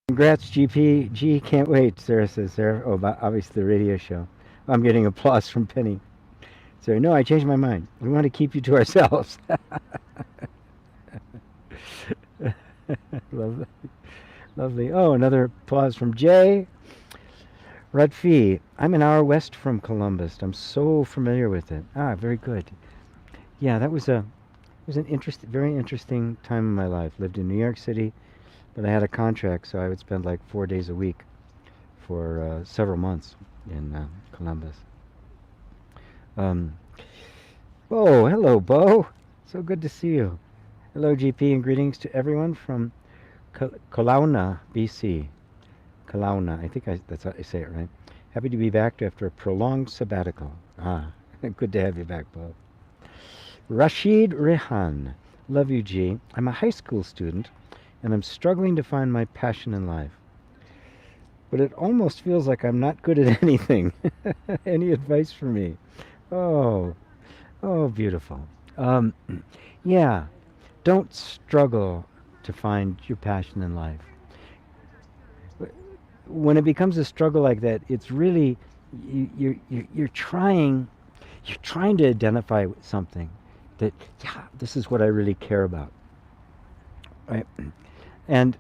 A: Congrats, GP. G, can't wait. Sarah says, Sarah. Oh, obviously the radio show. I'm getting applause from Penny. Sarah, no, I changed my mind. We want to keep you to ourselves. Lovely. Lovely. Oh, another applause from Jay. Rudfi, I'm an hour west from Columbus. I'm so familiar with it. Ah, very good. Yeah, that was an very interesting time in my life. Lived in New York City, but I had a contract, so I would spend like 4 days a week for several months in Columbus. Oh, hello, Bo. So good to see you. Hello, GP, and greetings to everyone from Kelowna, BC. Kelowna, I think that's how I say it, right? Happy to be back after a prolonged sabbatical. Ah, good to have you back, Bo. Rashid Rehan. Love you, G. I'm a high school student, and I'm struggling to find my passion in life. But it almost feels like I'm not good at anything. Any advice for me? Oh, beautiful. Yeah, don't struggle to find your passion in life. When it becomes a struggle like that, it's really you're trying to identify with something that, yeah, this is what I really care about, right? And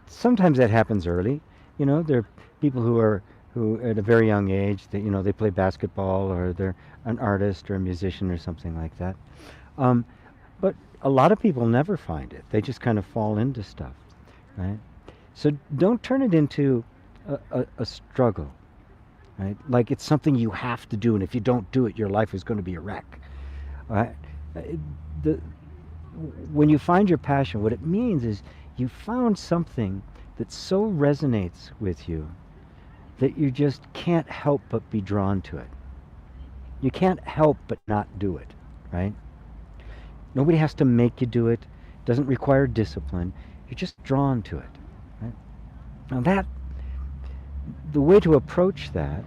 A: sometimes that happens early. You know, there are people who at a very young age, they play basketball, or they're an artist or a musician or something like that. But a lot of people never find it. They just kind of fall into stuff, right? So don't turn it into a struggle, right? Like it's something you have to do, and if you don't do it, your life is going to be a wreck. Right? When you find your passion, what it means is you found something that so resonates with you that you just can't help but be drawn to it. You can't help but not do it, right? Nobody has to make you do it. It doesn't require discipline. You're just drawn to it, right? Now The way to approach that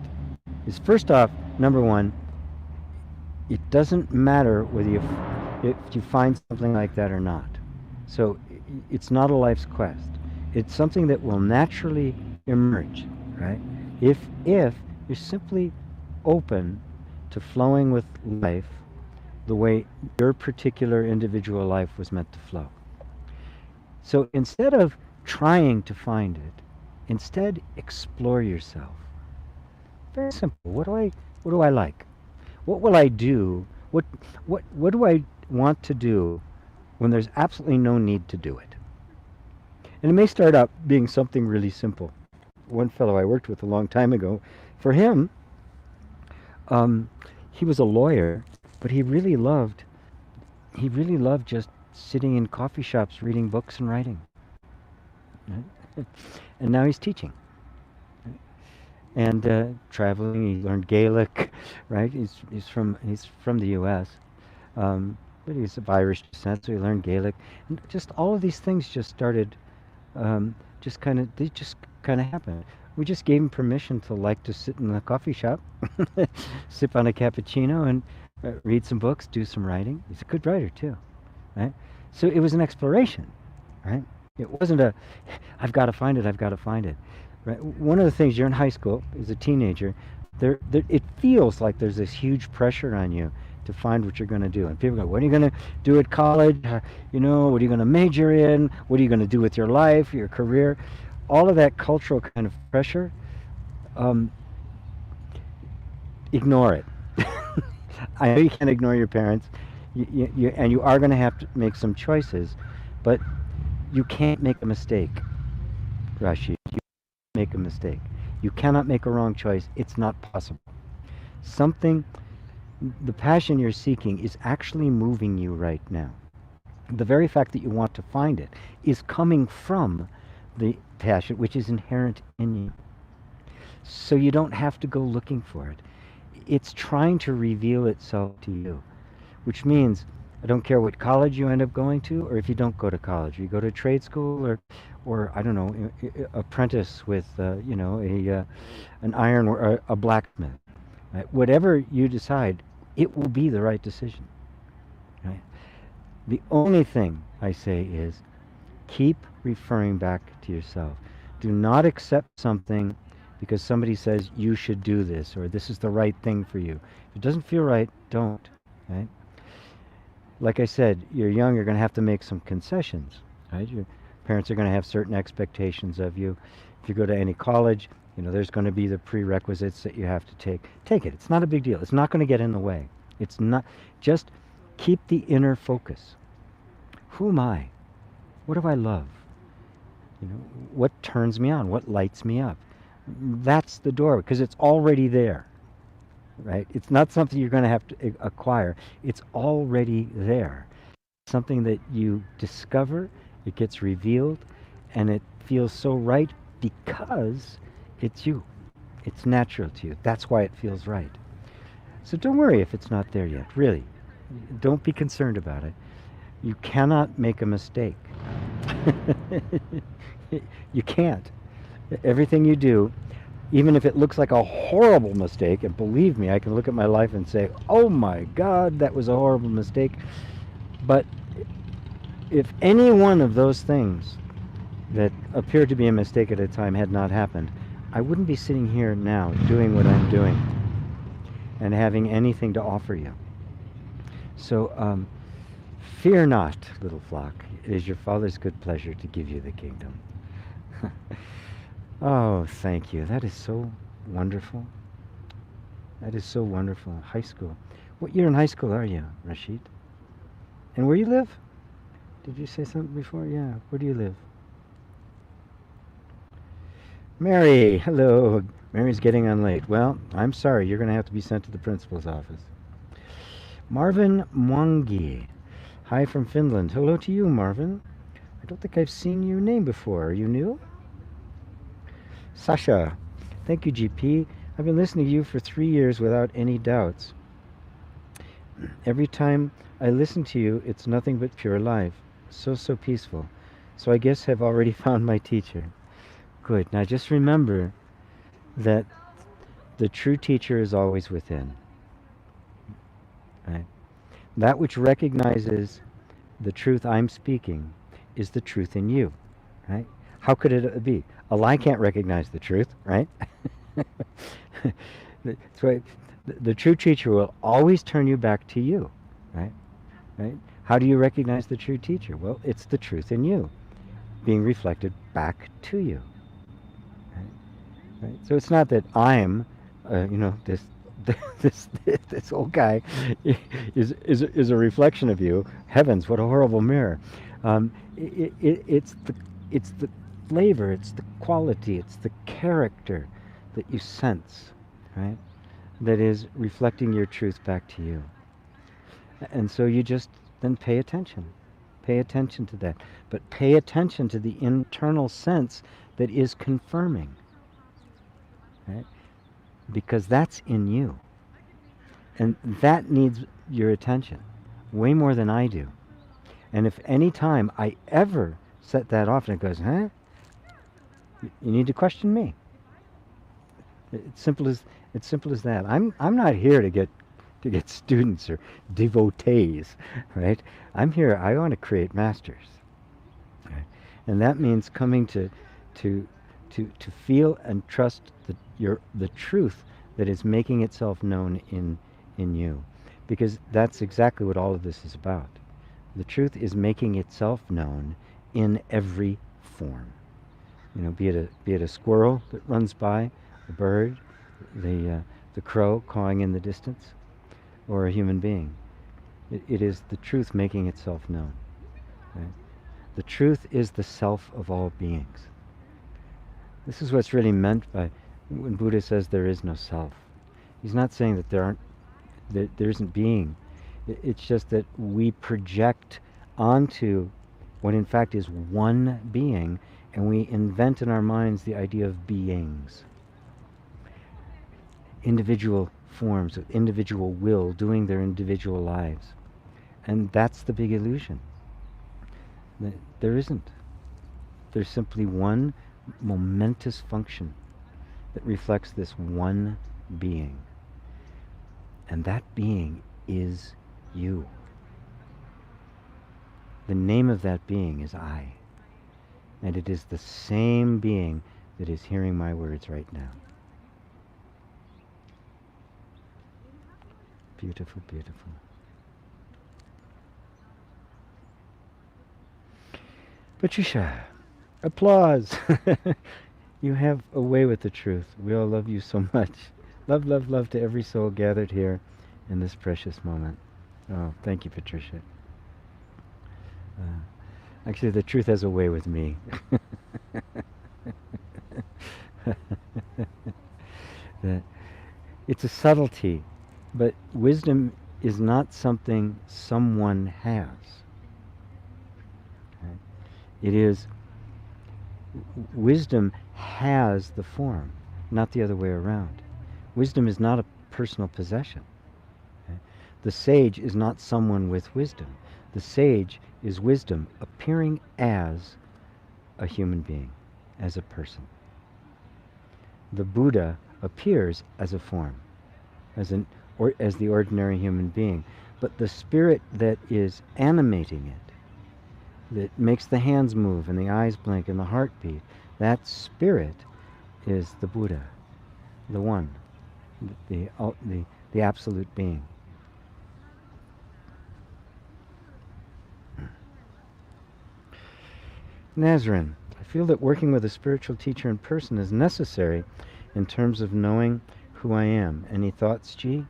A: is, first off, number one, it doesn't matter whether if you find something like that or not. So it's not a life's quest. It's something that will naturally emerge, right? If you're simply open to flowing with life the way your particular individual life was meant to flow. So instead of trying to find it, instead explore yourself. Very simple. What do I like? What will I do? What do I want to do when there's absolutely no need to do it? And it may start out being something really simple. One fellow I worked with a long time ago, for him, he was a lawyer, but he really loved just sitting in coffee shops, reading books and writing. Right? And now he's teaching. Right? And traveling. He learned Gaelic, right? He's from the U.S., but he's of Irish descent, so he learned Gaelic. And just all of these things just started, they just kind of happened. We just gave him permission to like to sit in the coffee shop, sip on a cappuccino, and read some books, do some writing. He's a good writer too, right? So it was an exploration, right? It wasn't I've got to find it, I've got to find it. Right? One of the things, you're in high school, as a teenager, it feels like there's this huge pressure on you to find what you're going to do. And people go, what are you going to do at college? What are you going to major in? What are you going to do with your life, your career? All of that cultural kind of pressure, ignore it. I know you can't ignore your parents, and you are going to have to make some choices, but you can't make a mistake, Rashid. You can't make a mistake. You cannot make a wrong choice. It's not possible. The passion you're seeking is actually moving you right now. The very fact that you want to find it is coming from the passion which is inherent in you. So you don't have to go looking for it. It's trying to reveal itself to you, which means I don't care what college you end up going to, or if you don't go to college, you go to trade school, or I don't know, apprentice with an iron or a blacksmith. Right? Whatever you decide, it will be the right decision. Right? The only thing I say is keep referring back to yourself. Do not accept something because somebody says you should do this or this is the right thing for you. If it doesn't feel right, don't. Right? Like I said, you're young, you're going to have to make some concessions. Right? Your parents are going to have certain expectations of you. If you go to any college, there's going to be the prerequisites that you have to take. Take it. It's not a big deal. It's not going to get in the way. It's not. Just keep the inner focus. Who am I? What do I love? What turns me on? What lights me up? That's the door, because it's already there. Right? It's not something you're going to have to acquire. It's already there. Something that you discover, it gets revealed, and it feels so right because it's you. It's natural to you. That's why it feels right. So don't worry if it's not there yet. Really. Don't be concerned about it. You cannot make a mistake. You can't. Everything you do, even if it looks like a horrible mistake, and believe me, I can look at my life and say, oh my God, that was a horrible mistake. But if any one of those things that appeared to be a mistake at a time had not happened, I wouldn't be sitting here now doing what I'm doing and having anything to offer you. So fear not, little flock. It is your Father's good pleasure to give you the kingdom. Oh, thank you. That is so wonderful. That is so wonderful. High school. What year in high school are you, Rashid? And where you live? Did you say something before? Yeah. Where do you live? Mary, hello. Mary's getting on late. Well, I'm sorry. You're going to have to be sent to the principal's office. Marvin Mwangi. Hi from Finland. Hello to you, Marvin. I don't think I've seen your name before. Are you new? Sasha. Thank you, GP. I've been listening to you for 3 years without any doubts. Every time I listen to you, it's nothing but pure life. So peaceful. So I guess I've already found my teacher. Good. Now just remember that the true teacher is always within. Right? That which recognizes the truth I'm speaking is the truth in you. Right? How could it be? A lie can't recognize the truth, right? That's why the true teacher will always turn you back to you, right? Right? How do you recognize the true teacher? Well, it's the truth in you being reflected back to you. Right? Right? So it's not that I'm, this this old guy is a reflection of you. Heavens, what a horrible mirror! It's the flavor, it's the quality, it's the character that you sense, right? That is reflecting your truth back to you. And so you just then pay attention. Pay attention to that. But pay attention to the internal sense that is confirming. Right? Because that's in you. And that needs your attention way more than I do. And if any time I ever set that off and it goes, huh? You need to question me. It's simple as that. I'm not here to get students or devotees, right? I'm here. I want to create masters, right? And that means coming to feel and trust the truth that is making itself known in you, because that's exactly what all of this is about. The truth is making itself known in every form. Be it a squirrel that runs by, a bird, the crow cawing in the distance, or a human being. It is the truth making itself known. Right? The truth is the self of all beings. This is what's really meant by when Buddha says there is no self. He's not saying that there isn't being. It's just that we project onto what in fact is one being, and we invent in our minds the idea of beings. Individual forms of individual will doing their individual lives. And that's the big illusion. There isn't. There's simply one momentous function that reflects this one being. And that being is you. The name of that being is I. And it is the same being that is hearing my words right now. Beautiful, beautiful. Patricia, applause. You have a way with the truth. We all love you so much. Love, love, love to every soul gathered here in this precious moment. Oh, thank you, Patricia. Actually, the truth has a way with me. It's a subtlety, but wisdom is not something someone has. Okay? It is, wisdom has the form, not the other way around. Wisdom is not a personal possession. Okay? The sage is not someone with wisdom. The sage is wisdom appearing as a human being, as a person. The Buddha appears as a form, as the ordinary human being. But the spirit that is animating it, that makes the hands move and the eyes blink and the heart beat, that spirit is the Buddha, the one, the absolute being. Nazarene, I feel that working with a spiritual teacher in person is necessary in terms of knowing who I am. Any thoughts, G?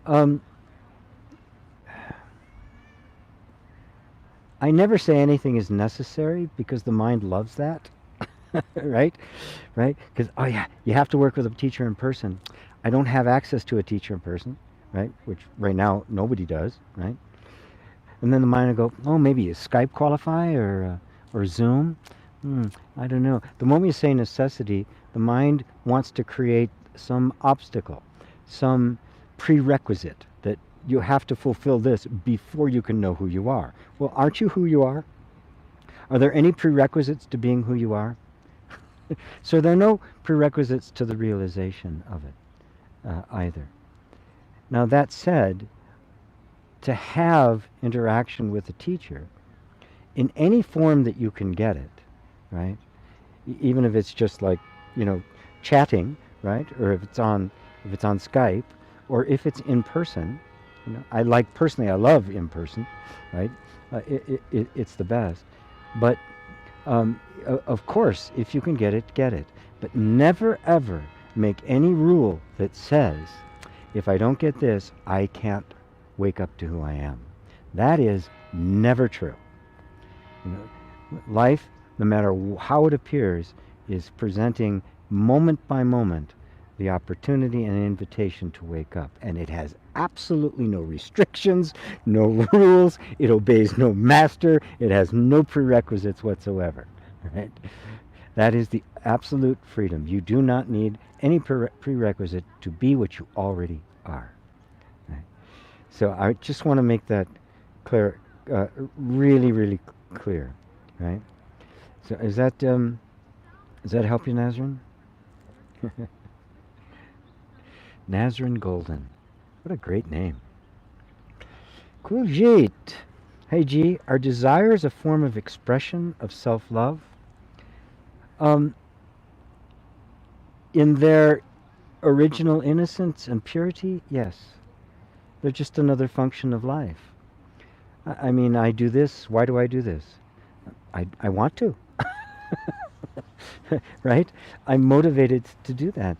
A: I never say anything is necessary because the mind loves that, right? Right? Because, oh yeah, you have to work with a teacher in person. I don't have access to a teacher in person, right? Which right now nobody does, right? And then the mind will go, oh, maybe you Skype qualify or Zoom. I don't know. The moment you say necessity, the mind wants to create some obstacle, some prerequisite that you have to fulfill this before you can know who you are. Well, aren't you who you are? Are there any prerequisites to being who you are? So there are no prerequisites to the realization of it either. Now, that said, to have interaction with a teacher in any form that you can get it, right? Even if it's just like, chatting, right? Or if it's on Skype, or if it's in person. Personally, I love in person, right? It's the best. But of course, if you can get it, get it. But never ever make any rule that says, if I don't get this, I can't wake up to who I am. That is never true. Life, no matter how it appears, is presenting moment by moment the opportunity and invitation to wake up. And it has absolutely no restrictions, no rules. It obeys no master. It has no prerequisites whatsoever. Right? That is the absolute freedom. You do not need any prerequisite to be what you already are. Right? So I just want to make that clear, really, really clear. Right? So does that help you, Nazrin? Nazrin Golden. What a great name. Kuljit. Hey G, are desires a form of expression of self-love? In their original innocence and purity, yes. They're just another function of life. I mean, I do this. Why do I do this? I want to. Right? I'm motivated to do that.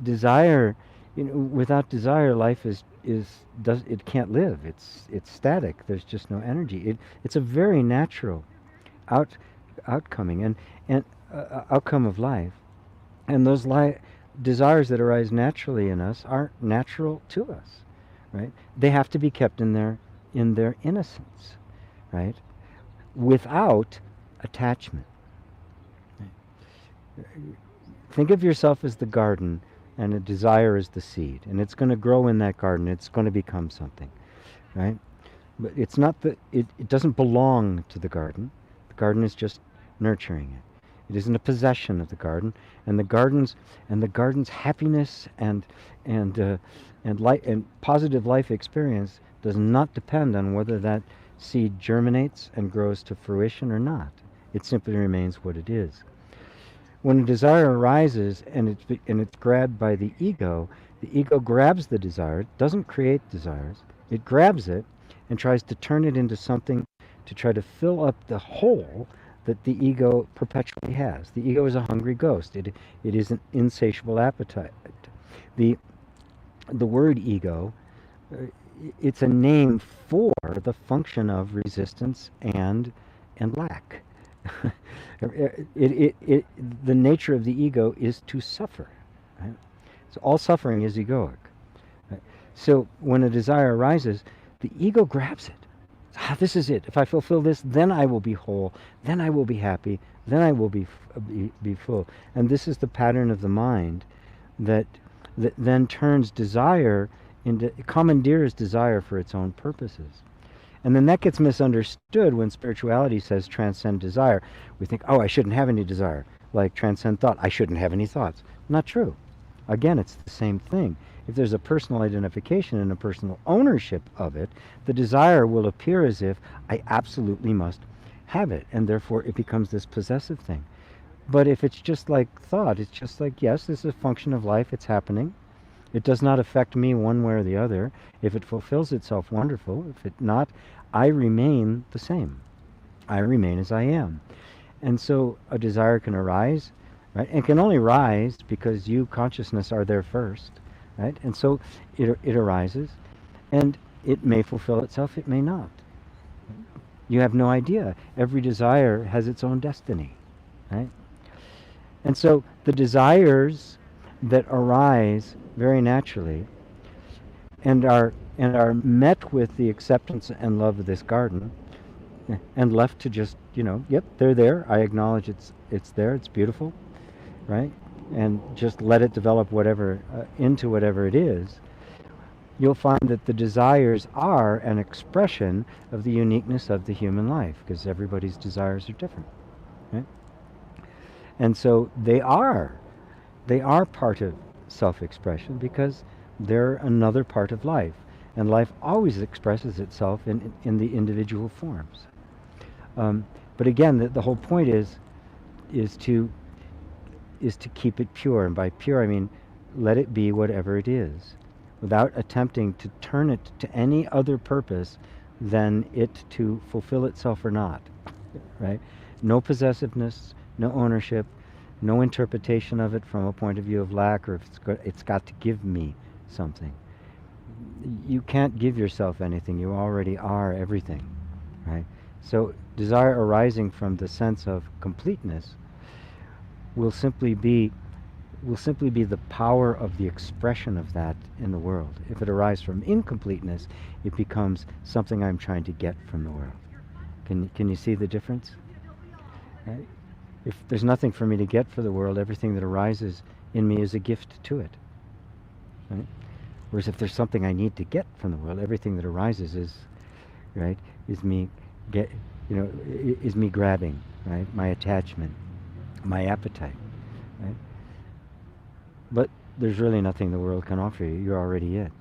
A: Desire, without desire, life it can't live. It's static. There's just no energy. It's a very natural outcoming and outcome of life. And those desires that arise naturally in us aren't natural to us, right? They have to be kept in their innocence, right? Without attachment. Think of yourself as the garden, and a desire is the seed, and it's going to grow in that garden. It's going to become something, right? But it's not it doesn't belong to the garden. The garden is just nurturing it. It isn't a possession of the garden, and the garden's happiness and positive life experience does not depend on whether that seed germinates and grows to fruition or not. It simply remains what it is. When a desire arises and it's grabbed by the ego grabs the desire. It doesn't create desires. It grabs it and tries to turn it into something to try to fill up the hole that the ego perpetually has. The ego is a hungry ghost. It is an insatiable appetite. The word ego, it's a name for the function of resistance and lack. The nature of the ego is to suffer. Right? So all suffering is egoic. Right? So when a desire arises, the ego grabs it. This is it. If I fulfill this, then I will be whole. Then I will be happy. Then I will be full. And this is the pattern of the mind that then turns desire commandeers desire for its own purposes. And then that gets misunderstood when spirituality says transcend desire. We think, oh, I shouldn't have any desire. Like transcend thought. I shouldn't have any thoughts. Not true. Again, it's the same thing. If there's a personal identification and a personal ownership of it, the desire will appear as if I absolutely must have it, and therefore it becomes this possessive thing. But if it's just like thought, it's just like, yes, this is a function of life, it's happening. It does not affect me one way or the other. If it fulfills itself, wonderful. If it not, I remain the same. I remain as I am. And so a desire can arise, right? And can only rise because you, consciousness, are there first, right? And so it arises, and it may fulfill itself, it may not. You have no idea. Every desire has its own destiny, right? And so the desires that arise very naturally and are met with the acceptance and love of this garden and left to just, yep, they're there. I acknowledge it's there. It's beautiful, right? And just let it develop into whatever it is. You'll find that the desires are an expression of the uniqueness of the human life, because everybody's desires are different, right? And so they are part of self-expression because they're another part of life. And life always expresses itself in the individual forms. But again, the whole point is to is to keep it pure. And by pure, I mean let it be whatever it is, without attempting to turn it to any other purpose than it to fulfill itself or not. Right? No possessiveness, no ownership, no interpretation of it from a point of view of lack, or if it's got to give me something. You can't give yourself anything. You already are everything. Right? So desire arising from the sense of completeness will simply be the power of the expression of that in the world. If it arises from incompleteness, it becomes something I'm trying to get from the world. Can you see the difference? Right? If there's nothing for me to get for the world, everything that arises in me is a gift to it. Right? Whereas if there's something I need to get from the world, everything that arises is me is me grabbing, right? My attachment, my appetite, right? But there's really nothing the world can offer you. You're already it,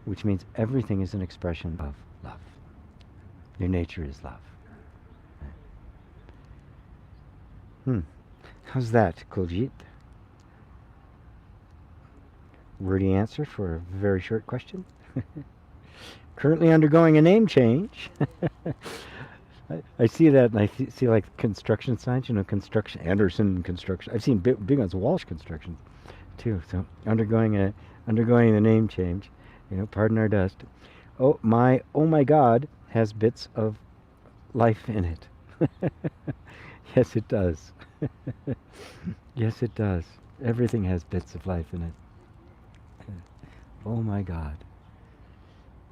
A: which means everything is an expression of love. Your nature is love. Right? How's that, Kuljit? Wordy answer for a very short question. Currently undergoing a name change. I see that, and I see like construction signs, construction, Anderson construction. I've seen big ones, Walsh construction, too. So undergoing the name change, pardon our dust. Oh my God, has bits of life in it. Yes, it does. Yes, it does. Everything has bits of life in it. Oh my God.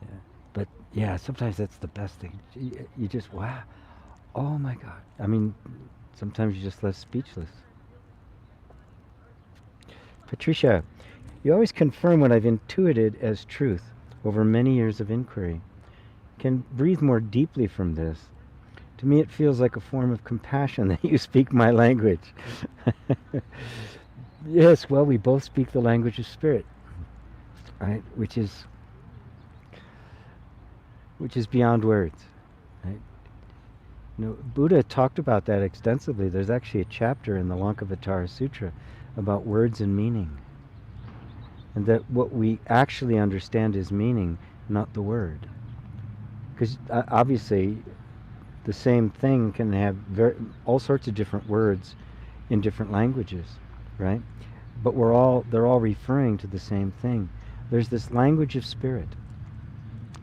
A: Yeah. But yeah, sometimes that's the best thing. You just, wow. Oh my God. I mean, sometimes you're just left speechless. Patricia, you always confirm what I've intuited as truth over many years of inquiry. Can breathe more deeply from this. To me, it feels like a form of compassion that you speak my language. Yes, well, we both speak the language of spirit, right? Which is beyond words, right? Buddha talked about that extensively. There's actually a chapter in the Lankavatara Sutra about words and meaning, and that what we actually understand is meaning, not the word. Because obviously, the same thing can have all sorts of different words in different languages, right? But they're all referring to the same thing. There's this language of spirit,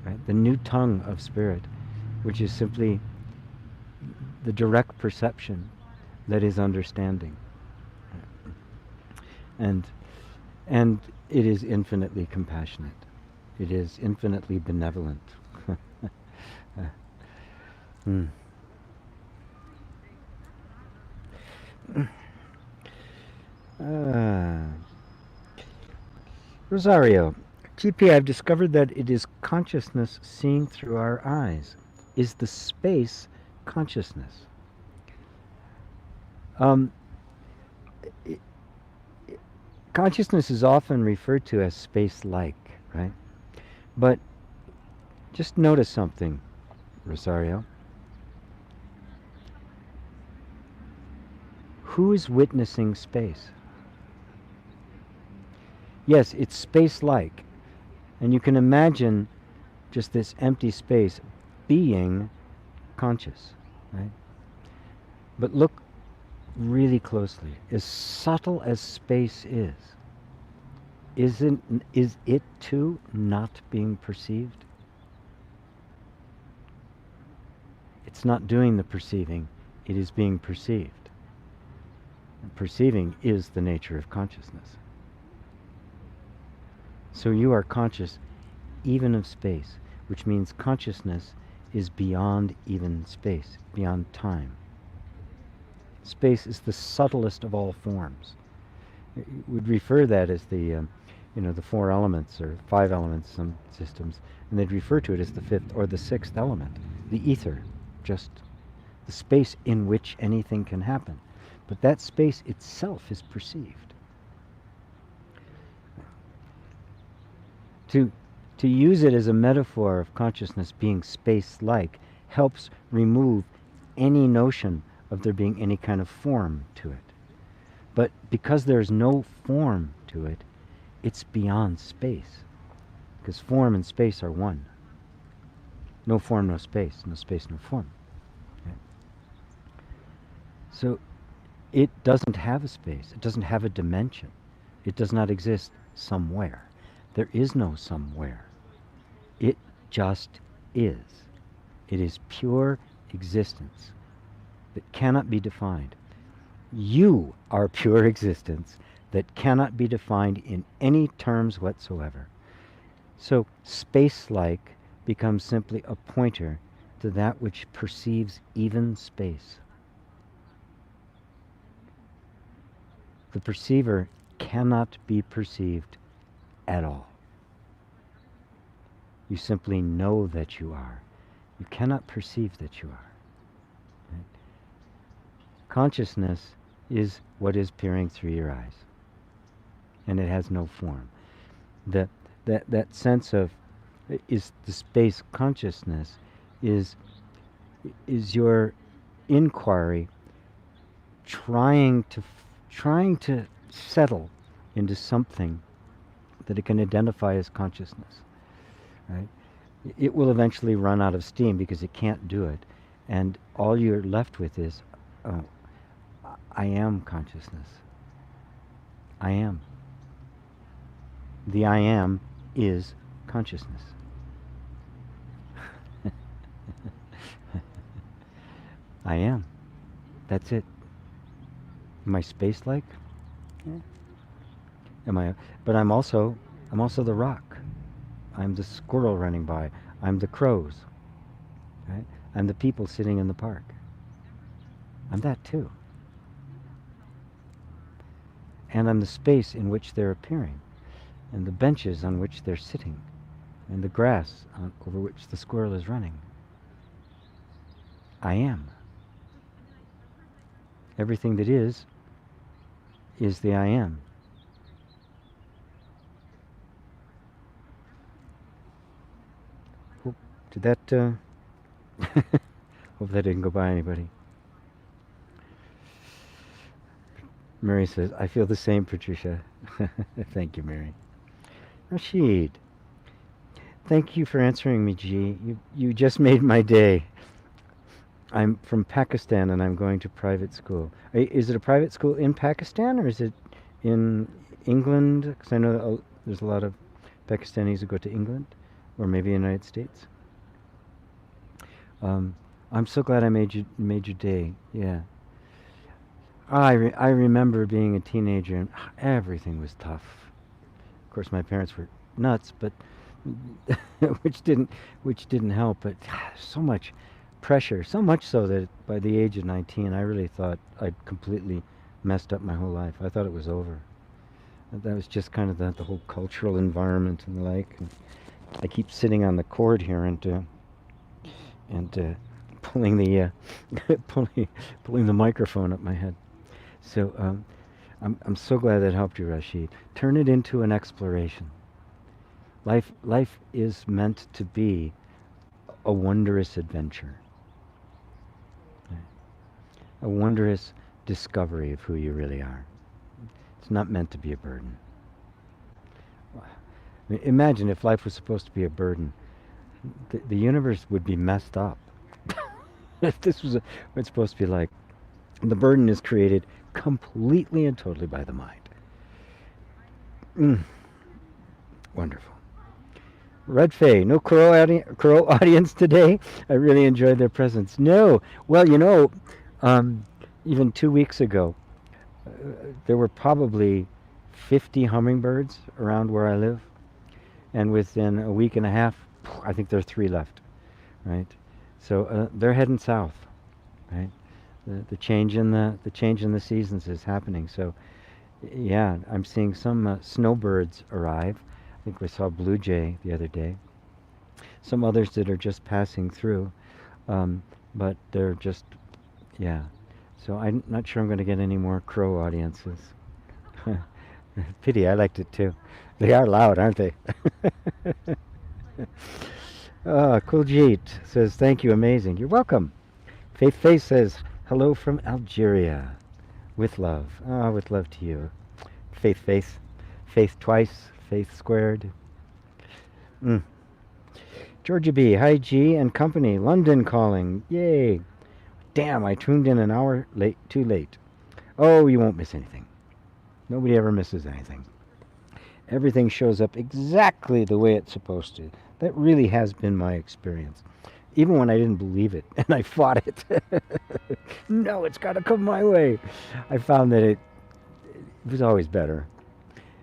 A: right? The new tongue of spirit, which is simply the direct perception that is understanding. And it is infinitely compassionate. It is infinitely benevolent. Rosario, GP, I've discovered that it is consciousness seeing through our eyes. Is the space consciousness? Consciousness is often referred to as space-like, right? But just notice something, Rosario. Who is witnessing space? Yes, it's space-like. And you can imagine just this empty space being conscious, right? But look really closely. As subtle as space is it too not being perceived? It's not doing the perceiving, it is being perceived. And perceiving is the nature of consciousness. So you are conscious even of space, which means consciousness is beyond even space, beyond time. Space is the subtlest of all forms. We'd refer that as the four elements or five elements, some systems, and they'd refer to it as the fifth or the sixth element, the ether, just the space in which anything can happen. but that space itself is perceived. To use it as a metaphor of consciousness being space-like helps remove any notion of there being any kind of form to it. But because there's no form to it, it's beyond space. Because form and space are one. No form, no space. No space, no form. Okay? So it doesn't have a space. It doesn't have a dimension. It does not exist somewhere. There is no somewhere. It just is. It is pure existence that cannot be defined. You are pure existence that cannot be defined in any terms whatsoever. So space-like becomes simply a pointer to that which perceives even space. The perceiver cannot be perceived at all. You simply know that you are. You cannot perceive that you are. Right? Consciousness is what is peering through your eyes, and it has no form. That sense of is the space consciousness is your inquiry trying to settle into something that it can identify as consciousness. Right? It will eventually run out of steam because it can't do it, and all you're left with is, oh, I am consciousness. I am. The I am is consciousness. I am. That's it. Am I space-like? Yeah. Am I? But I'm also the rock. I'm the squirrel running by. I'm the crows. Right? I'm the people sitting in the park. I'm that too. And I'm the space in which they're appearing, and the benches on which they're sitting, and the grass over which the squirrel is running. I am. Everything that is the I am. Did that, hope that didn't go by anybody. Mary says, I feel the same, Patricia. Thank you, Mary. Rashid, thank you for answering me, G. You just made my day. I'm from Pakistan and I'm going to private school. Is it a private school in Pakistan or is it in England? Because I know that there's a lot of Pakistanis who go to England or maybe the United States. I'm so glad I made your day. Yeah. I remember being a teenager and everything was tough. Of course, my parents were nuts, but which didn't help. But so much pressure, so much so that by the age of 19, I really thought I'd completely messed up my whole life. I thought it was over. That was just kind of the whole cultural environment and the like. And I keep sitting on the cord here and pulling the pulling the microphone up my head. So I'm so glad that helped you, Rashid. Turn it into an exploration. Life is meant to be a wondrous adventure, a wondrous discovery of who you really are. It's not meant to be a burden. Imagine if life was supposed to be a burden. The universe would be messed up. If this was what it's supposed to be like. The burden is created completely and totally by the mind. Wonderful. Red Fay, no Crow audience today. I really enjoyed their presence. No, well, even 2 weeks ago, there were probably 50 hummingbirds around where I live, and within a week and a half, I think there are 3 left. Right, so they're heading south. Right, the change in the seasons is happening. So, yeah, I'm seeing some snowbirds arrive. I think we saw a blue jay the other day. Some others that are just passing through, but they're just, yeah, So I'm not sure I'm going to get any more crow audiences. Pity, I liked it too. They are loud, aren't they? Kuljit says, thank you, amazing. You're welcome. Faith Faith says, hello from Algeria. With love. Ah, with love to you. Faith Faith. Faith twice. Faith squared. Mm. Georgia B. Hi G and company. London calling. Yay. Damn, I tuned in an hour late. Too late. Oh, you won't miss anything. Nobody ever misses anything. Everything shows up exactly the way it's supposed to. That really has been my experience. Even when I didn't believe it and I fought it. No, it's got to come my way. I found that it was always better.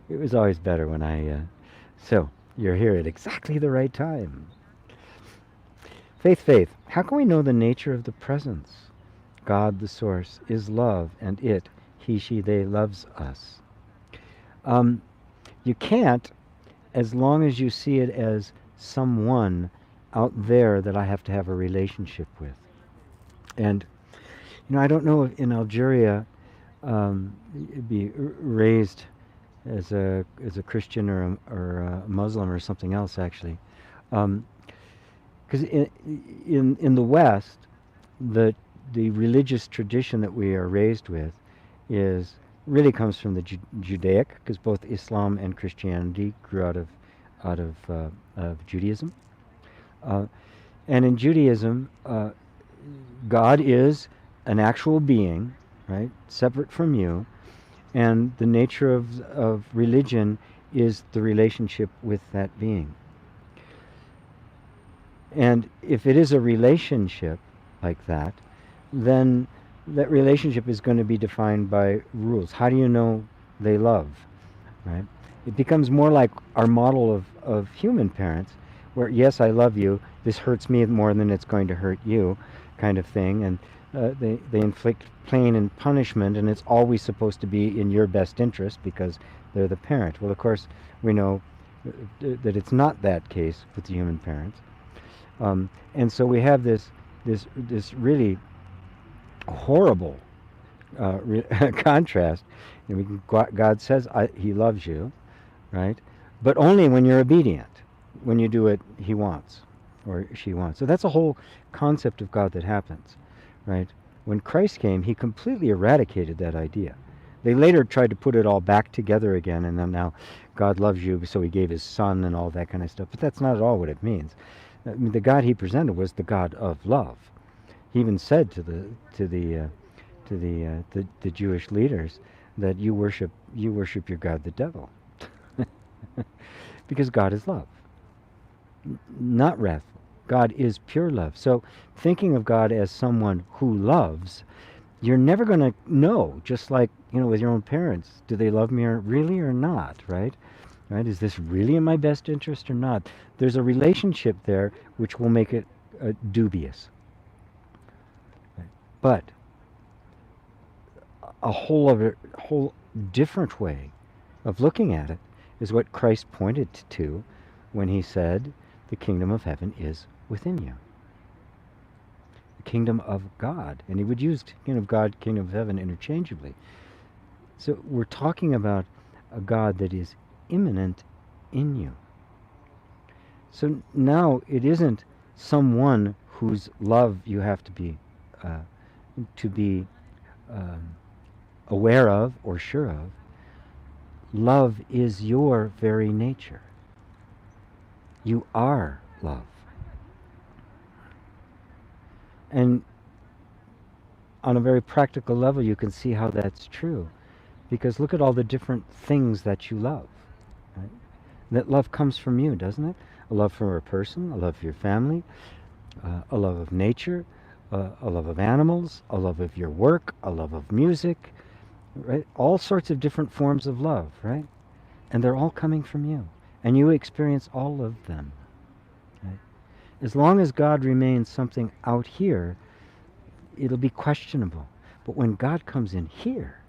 A: It was always better when So, you're here at exactly the right time. Faith, Faith, how can we know the nature of the presence? God, the source, is love, and it, he, she, they, loves us. You can't, as long as you see it as someone out there that I have to have a relationship with. And, I don't know if in Algeria, be raised as a Christian or a Muslim or something else, actually. Because in the West, the religious tradition that we are raised with really comes from the Judaic, because both Islam and Christianity grew out of Judaism. And in Judaism, God is an actual being, right, separate from you, and the nature of religion is the relationship with that being. And if it is a relationship like that, then that relationship is going to be defined by rules. How do you know they love, right? It becomes more like our model of human parents, where, yes, I love you, this hurts me more than it's going to hurt you, kind of thing. And they inflict pain and punishment, and it's always supposed to be in your best interest because they're the parent. Well, of course, we know that it's not that case with the human parents. And so we have this really horrible contrast. God says He loves you, right? But only when you're obedient, when you do what He wants or she wants. So that's a whole concept of God that happens, right? When Christ came, He completely eradicated that idea. They later tried to put it all back together again, and then now God loves you, so He gave His Son and all that kind of stuff. But that's not at all what it means. I mean, the God He presented was the God of love. He even said to the Jewish leaders that you worship your God, the devil, because God is love, not wrathful. God is pure love. So thinking of God as someone who loves, you're never going to know, just like, with your own parents, do they love me really or not, right? Right? Is this really in my best interest or not? There's a relationship there which will make it dubious. Right? But a whole different way of looking at it is what Christ pointed to when He said, the kingdom of heaven is within you. The kingdom of God. And He would use kingdom of God, kingdom of heaven interchangeably. So we're talking about a God that is immanent in you. So now it isn't someone whose love you have to be aware of or sure of. Love is your very nature. You are love. And on a very practical level, you can see how that's true. Because look at all the different things that you love. Right? That love comes from you, doesn't it? A love for a person, a love for your family, a love of nature, a love of animals, a love of your work, a love of music, right? All sorts of different forms of love, right? And they're all coming from you. And you experience all of them. Right? As long as God remains something out here, it'll be questionable. But when God comes in here,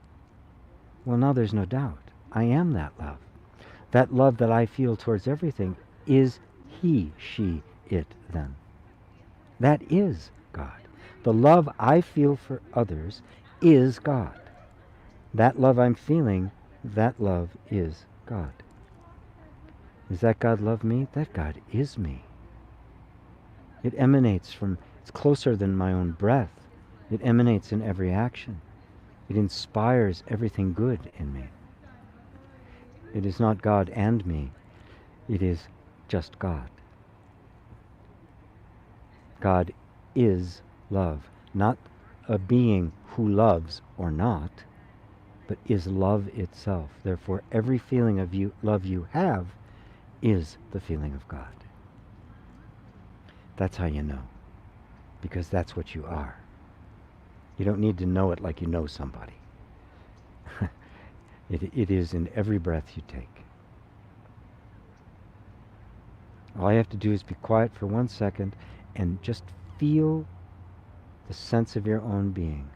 A: well, now there's no doubt. I am that love. That love that I feel towards everything is He, she, it, them. That is God. The love I feel for others is God. That love I'm feeling, that love is God. Does that God love me? That God is me. It emanates from, it's closer than my own breath. It emanates in every action. It inspires everything good in me. It is not God and me. It is just God. God is love. Not a being who loves or not, but is love itself. Therefore, every feeling of love you have is the feeling of God. That's how you know. Because that's what you are. You don't need to know it like you know somebody. It is in every breath you take. All you have to do is be quiet for 1 second and just feel the sense of your own being.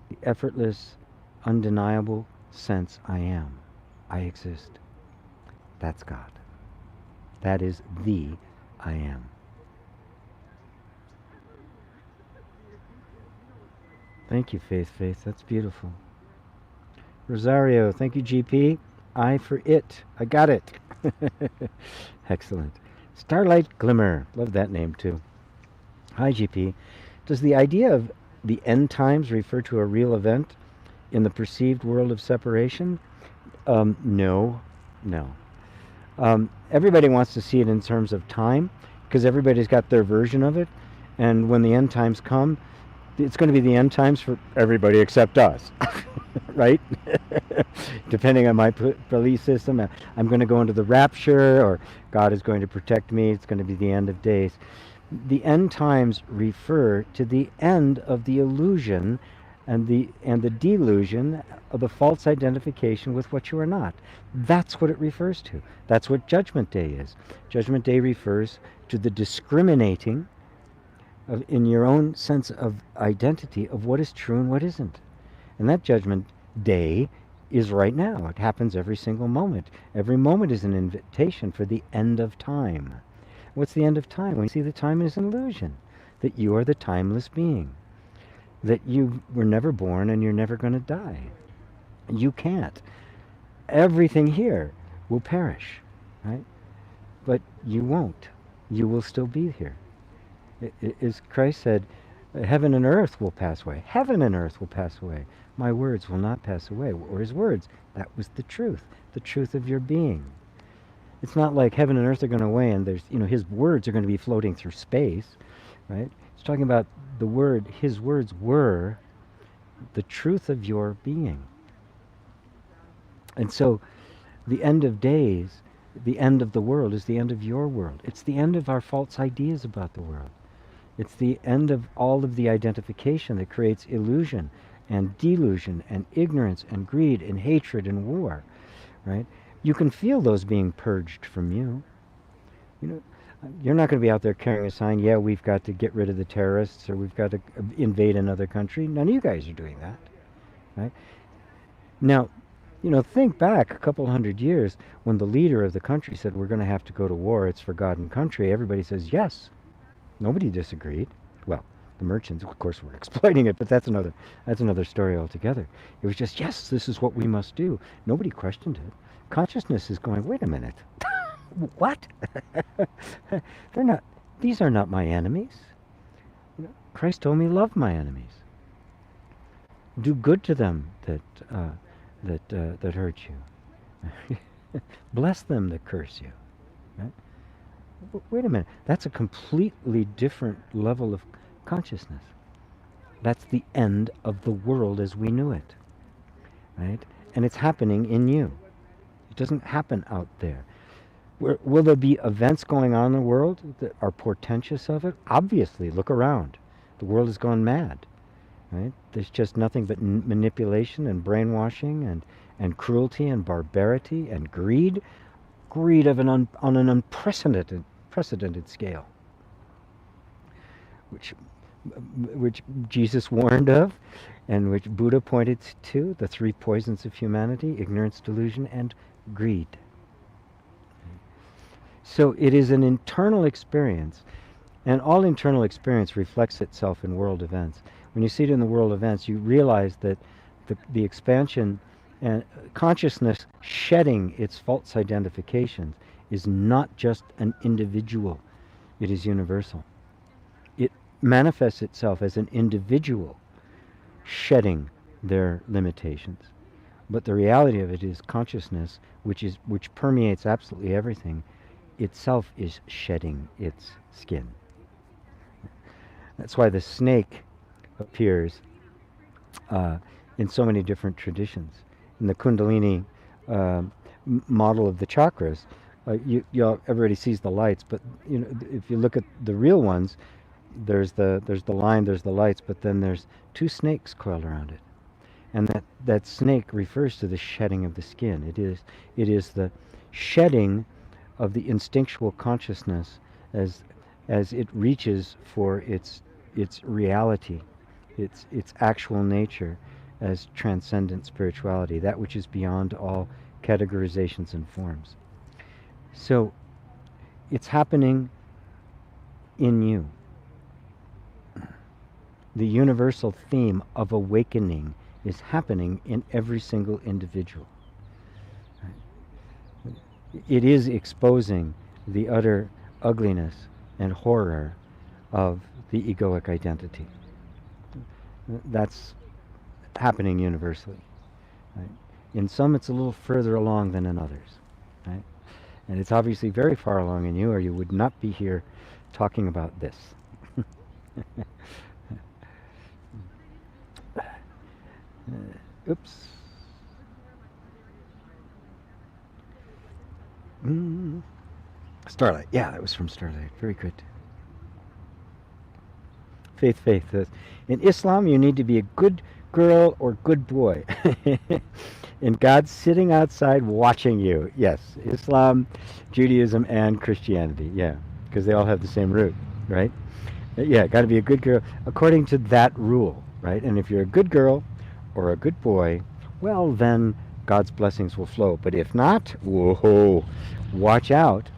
A: The effortless, undeniable sense I am. I exist. That's God. That is the I am. Thank you, Faith. That's beautiful. Rosario, thank you, GP. I for it. I got it. Excellent. Starlight Glimmer. Love that name, too. Hi, GP. Does the idea of the end times refer to a real event in the perceived world of separation? No. Everybody wants to see it in terms of time because everybody's got their version of it. And when the end times come, it's going to be the end times for everybody except us, right? Depending on my belief system, I'm going to go into the rapture, or God is going to protect me. It's going to be the end of days. The end times refer to the end of the illusion and the delusion of the false identification with what you are not. That's what it refers to. That's what Judgment Day is. Judgment Day refers to the discriminating in your own sense of identity of what is true and what isn't. And that Judgment Day is right now. It happens every single moment. Every moment is an invitation for the end of time. What's the end of time? When you see that time is an illusion, that you are the timeless being, that you were never born and you're never going to die. You can't. Everything here will perish, right? But you won't. You will still be here. As Christ said, heaven and earth will pass away. Heaven and earth will pass away. My words will not pass away. Or his words. That was the truth of your being. It's not like heaven and earth are going to away and there's, his words are going to be floating through space, right? It's talking about the word, his words were the truth of your being. And so the end of days, the end of the world is the end of your world. It's the end of our false ideas about the world. It's the end of all of the identification that creates illusion and delusion and ignorance and greed and hatred and war, right? You can feel those being purged from you. You're not going to be out there carrying a sign, yeah, we've got to get rid of the terrorists or we've got to invade another country. None of you guys are doing that, right? Now, think back a couple hundred years when the leader of the country said we're going to have to go to war, it's for God and country. Everybody says yes. Nobody disagreed. Well, the merchants, of course, were exploiting it, but that's another story altogether. It was just, yes, this is what we must do. Nobody questioned it. Consciousness is going, wait a minute. What? These are not my enemies. Christ told me, love my enemies. Do good to them that hurt you. Bless them that curse you. Right? Wait a minute. That's a completely different level of consciousness. That's the end of the world as we knew it. Right? And it's happening in you. It doesn't happen out there. Will there be events going on in the world that are portentous of it? Obviously, look around. The world has gone mad. Right? There's just nothing but manipulation and brainwashing and cruelty and barbarity and greed. Greed of on an unprecedented scale. Which Jesus warned of, and which Buddha pointed to, the three poisons of humanity: ignorance, delusion, and greed. So it is an internal experience, and all internal experience reflects itself in world events. when you see it in the world events, you realize that the expansion and consciousness shedding its false identifications is not just an individual, it is universal. It manifests itself as an individual shedding their limitations. But the reality of it is consciousness, which permeates absolutely everything, itself is shedding its skin. That's why the snake appears in so many different traditions. In the Kundalini model of the chakras, everybody sees the lights, but if you look at the real ones, there's the line, there's the lights, but then there's two snakes coiled around it, and that snake refers to the shedding of the skin. It is the shedding of the instinctual consciousness as it reaches for its reality, its actual nature as transcendent spirituality, that which is beyond all categorizations and forms. So it's happening in you. The universal theme of awakening is happening in every single individual. It is exposing the utter ugliness and horror of the egoic identity. That's happening universally. Right? In some, it's a little further along than in others. Right? And it's obviously very far along in you, or you would not be here talking about this. Oops. Starlight. Yeah, that was from Starlight. Very good. Faith. In Islam, you need to be a good girl or good boy. And God's sitting outside watching you. Yes, Islam, Judaism, and Christianity. Yeah, because they all have the same root, right? Yeah, got to be a good girl according to that rule, right? And if you're a good girl or a good boy, well, then God's blessings will flow. But if not, whoa, watch out.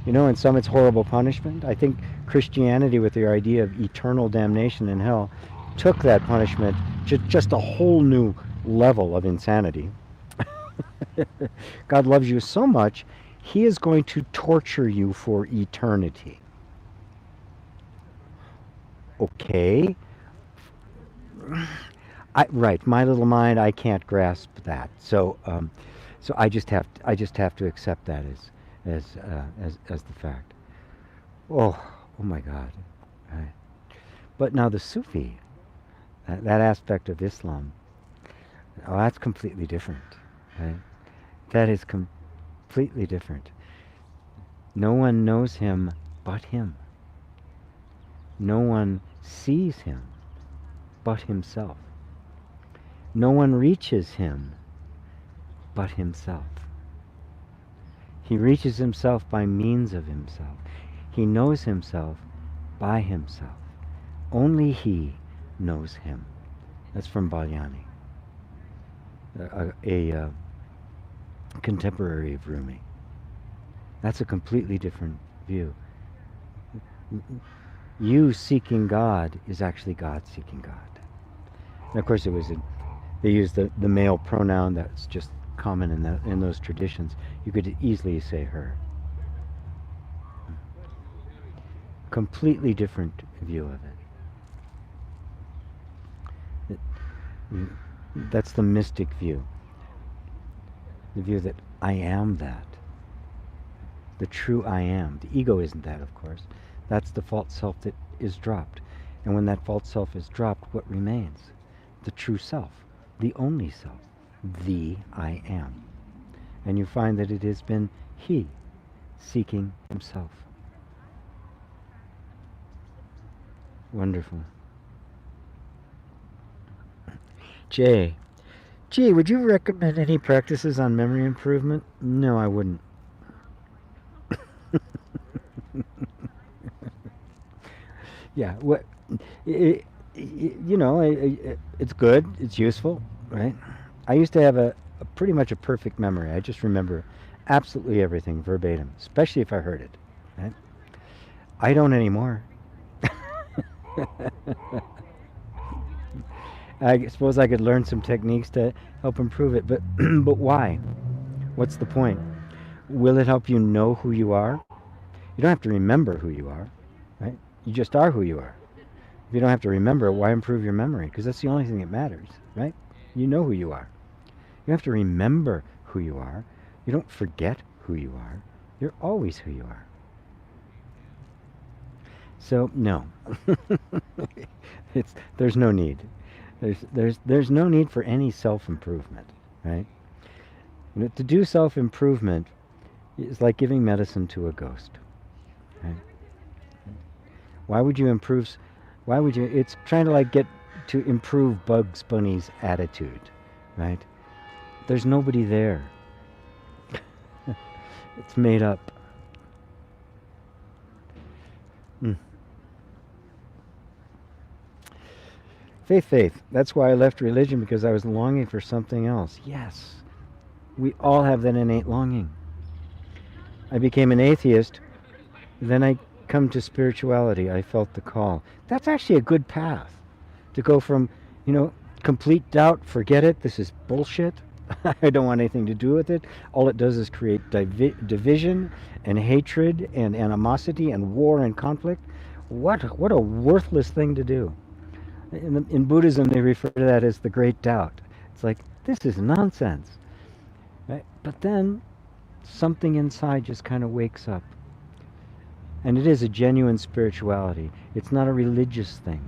A: In some it's horrible punishment. I think Christianity, with their idea of eternal damnation in hell, took that punishment to just a whole new level of insanity. God loves you so much, He is going to torture you for eternity. Okay. Right, my little mind, I can't grasp that. So I just have to accept that as the fact. Oh my God. Right. But now the Sufi, that aspect of Islam, that's completely different. Right? That is completely different. No one knows him but him. No one sees him but himself. No one reaches him but himself. He reaches himself by means of himself. He knows himself by himself. Only he knows him. That's from Balyani, a contemporary of Rumi. That's a completely different view. You seeking God is actually God seeking God. And of course, they use the male pronoun that's just common in those traditions. You could easily say her. Completely different view of it. That's the mystic view. The view that I am that. The true I am. The ego isn't that, of course. That's the false self that is dropped. And when that false self is dropped, what remains? The true self. The only self. The I am. And you find that it has been he seeking himself. Wonderful. Jay. Gee, would you recommend any practices on memory improvement? No, I wouldn't. Yeah, it's good, it's useful, right? I used to have a pretty much a perfect memory. I just remember absolutely everything verbatim, especially if I heard it, right? I don't anymore. I suppose I could learn some techniques to help improve it, but but why? What's the point? Will it help you know who you are? You don't have to remember who you are, right? You just are who you are. If you don't have to remember, why improve your memory? Because that's the only thing that matters, right? You know who you are. You don't have to remember who you are. You don't forget who you are. You're always who you are. So no, there's no need. There's no need for any self improvement, right? To do self improvement is like giving medicine to a ghost, right? Why would you improve? Why would you? It's trying to like get to improve Bugs Bunny's attitude, right? There's nobody there. It's made up. Mm. Faith. That's why I left religion, because I was longing for something else. Yes, we all have that innate longing. I became an atheist. Then I come to spirituality. I felt the call. That's actually a good path to go from, complete doubt, forget it, this is bullshit. I don't want anything to do with it. All it does is create division and hatred and animosity and war and conflict. What a worthless thing to do. In Buddhism, they refer to that as the great doubt. It's like, this is nonsense. Right? But then something inside just kind of wakes up. And it is a genuine spirituality. It's not a religious thing.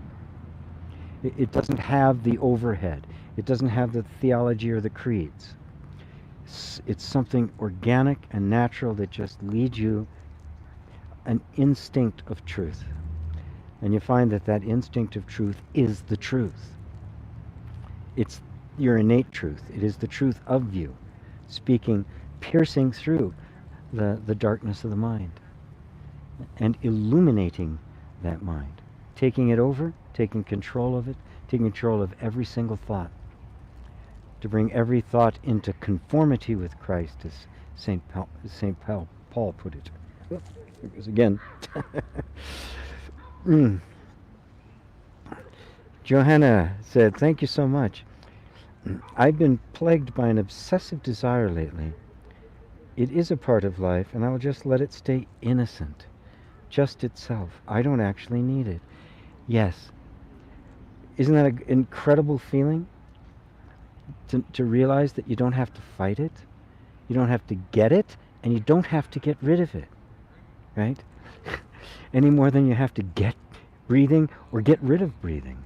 A: It doesn't have the overhead. It doesn't have the theology or the creeds. It's something organic and natural that just leads you an instinct of truth. And you find that that instinct of truth is the truth. It's your innate truth. It is the truth of you, speaking, piercing through the darkness of the mind and illuminating that mind, taking it over, taking control of it, taking control of every single thought, to bring every thought into conformity with Christ, as St. Paul put it. There it goes again. Johanna said, "Thank you so much. I've been plagued by an obsessive desire lately. It is a part of life, and I will just let it stay innocent, just itself. I don't actually need it." Yes. Isn't that an incredible feeling? To realize that you don't have to fight it, you don't have to get it, and you don't have to get rid of it, right? Any more than you have to get breathing or get rid of breathing.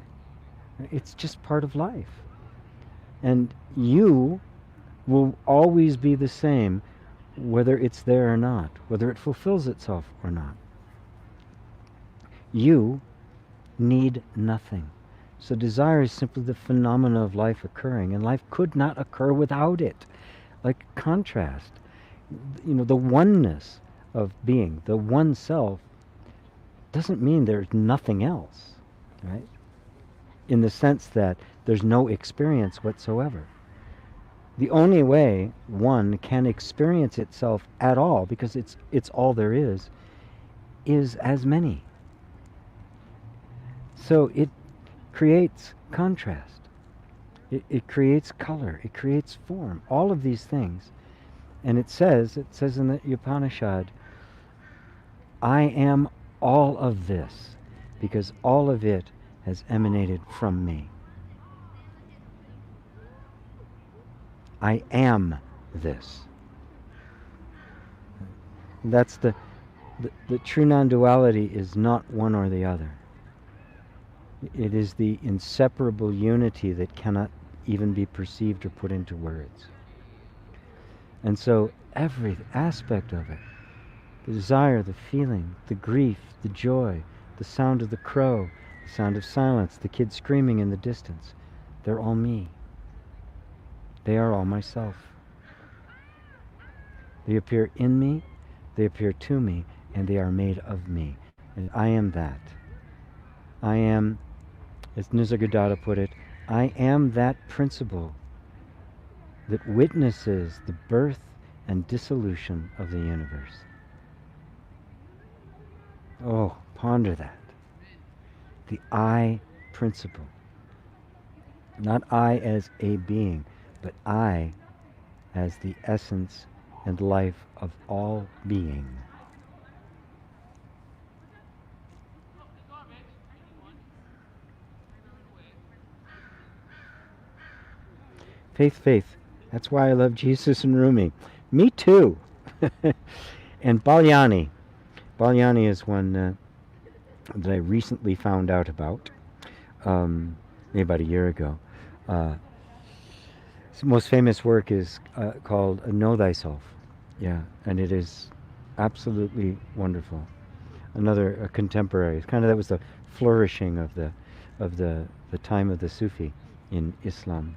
A: It's just part of life. And you will always be the same, whether it's there or not, whether it fulfills itself or not. You need nothing. So desire is simply the phenomena of life occurring, and life could not occur without it. Like contrast, the oneness of being, the one self, doesn't mean there's nothing else, right? In the sense that there's no experience whatsoever. The only way one can experience itself at all, because it's all there is as many. So it creates contrast. It creates color. It creates form. All of these things. And it says in the Upanishad, I am all of this, because all of it has emanated from me. I am this. That's the true non-duality is not one or the other. It is the inseparable unity that cannot even be perceived or put into words. And so every aspect of it, the desire, the feeling, the grief, the joy, the sound of the crow, the sound of silence, the kid screaming in the distance, they're all me. They are all myself. They appear in me, they appear to me, and they are made of me. And I am that. I am, as Nisargadatta put it, I am that principle that witnesses the birth and dissolution of the universe. Oh, ponder that. The I principle. Not I as a being, but I as the essence and life of all being. Faith, faith. That's why I love Jesus and Rumi. Me too. And Balyani. Balyani is one that I recently found out about, maybe about a year ago. His most famous work is called Know Thyself. Yeah, and it is absolutely wonderful. Another contemporary. It's kind of that was the flourishing of the time of the Sufi in Islam.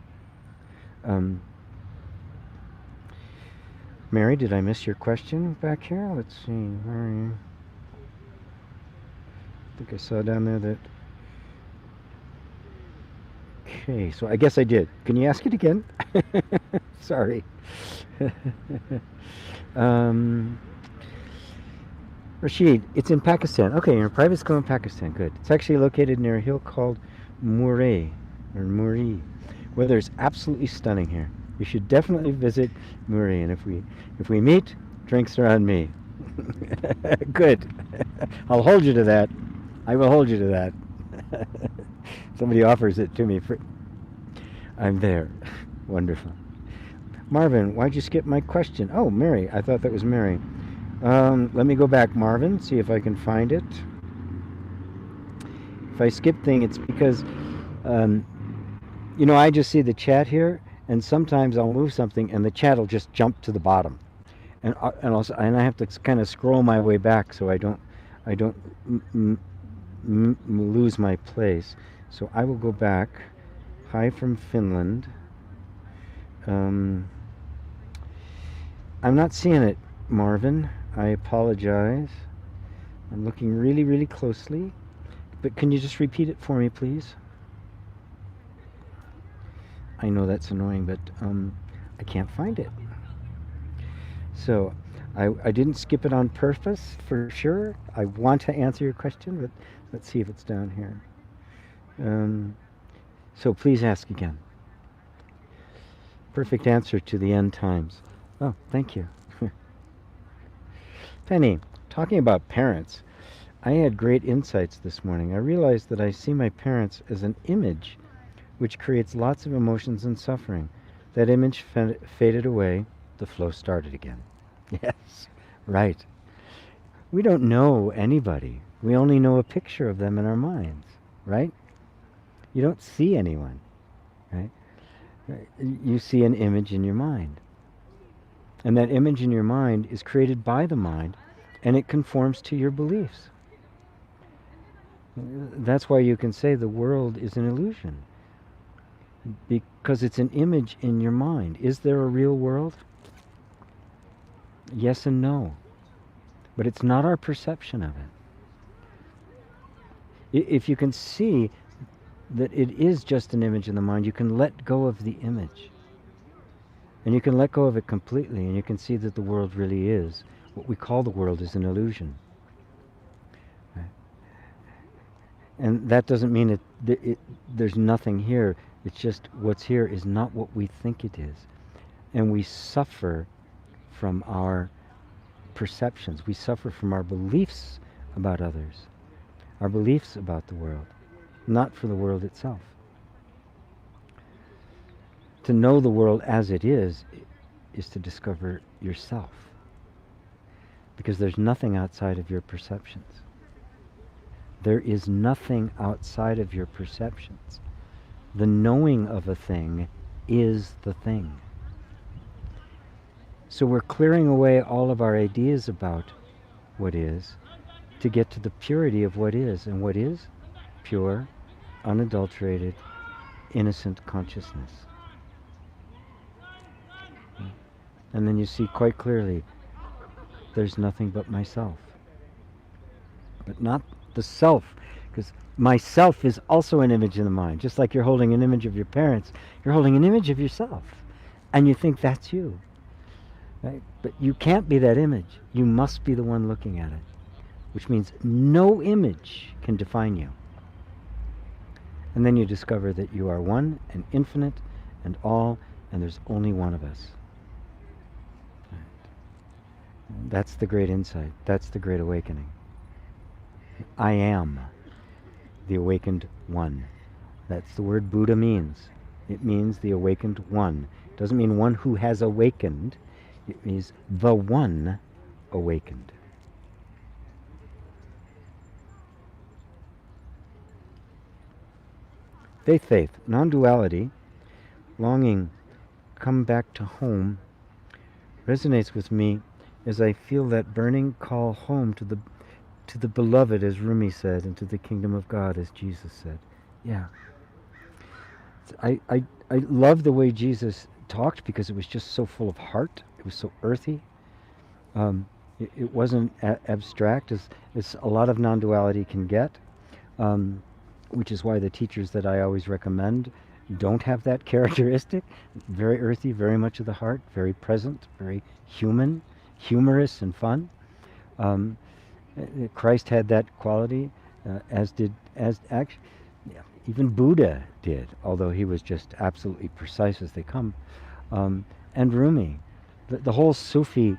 A: Mary, did I miss your question back here? Let's see. Mary. I think I saw down there that. Okay, so I guess I did. Can you ask it again? Sorry. Rashid, it's in Pakistan. Okay, you're in a private school in Pakistan. Good. It's actually located near a hill called Murree, or Muri. Weather is absolutely stunning here. You should definitely visit Murree, and if we meet, drinks are on me. Good. I'll hold you to that. I will hold you to that. Somebody offers it to me. I'm there. Wonderful. Marvin, why'd you skip my question? Oh, Mary. I thought that was Mary. Let me go back, Marvin, see if I can find it. If I skip thing, it's because, I just see the chat here, and sometimes I'll move something, and the chat will just jump to the bottom, and I have to kind of scroll my way back so I don't lose my place. So I will go back. Hi from Finland. I'm not seeing it, Marvin. I apologize. I'm looking really, really closely. But can you just repeat it for me, please? I know that's annoying, but I can't find it. So I didn't skip it on purpose, for sure. I want to answer your question, but let's see if it's down here. So please ask again. Perfect answer to the end times. Oh, thank you. Penny, talking about parents, I had great insights this morning. I realized that I see my parents as an image which creates lots of emotions and suffering. That image faded away, the flow started again. Yes, right. We don't know anybody. We only know a picture of them in our minds, right? You don't see anyone, right? You see an image in your mind. And that image in your mind is created by the mind, and it conforms to your beliefs. That's why you can say the world is an illusion, because it's an image in your mind. Is there a real world? Yes and no. But it's not our perception of it. If you can see that it is just an image in the mind, you can let go of the image. And you can let go of it completely, and you can see that the world really is. What we call the world is an illusion. Right? And that doesn't mean there's nothing here. It's just what's here is not what we think it is. And we suffer from our perceptions. We suffer from our beliefs about others, our beliefs about the world, not for the world itself. To know the world as it is to discover yourself. Because there's nothing outside of your perceptions. There is nothing outside of your perceptions. The knowing of a thing is the thing. So we're clearing away all of our ideas about what is to get to the purity of what is. And what is? Pure, unadulterated, innocent consciousness. And then you see quite clearly, there's nothing but myself. But not the self, because myself is also an image in the mind. Just like you're holding an image of your parents, you're holding an image of yourself. And you think that's you. Right? But you can't be that image. You must be the one looking at it. Which means no image can define you. And then you discover that you are one and infinite and all, and there's only one of us. That's the great insight. That's the great awakening. I am the awakened one. That's the word Buddha means. It means the awakened one. It doesn't mean one who has awakened. It means the one awakened. Faith, non-duality, longing, come back to home, resonates with me as I feel that burning call home to the beloved, as Rumi said, and to the kingdom of God, as Jesus said. Yeah. I love the way Jesus talked because it was just so full of heart. It was so earthy. It wasn't abstract as a lot of non-duality can get, which is why the teachers that I always recommend don't have that characteristic. Very earthy, very much of the heart, very present, very human, humorous and fun. Christ had that quality, even Buddha did, although he was just absolutely precise as they come. And Rumi, the whole Sufi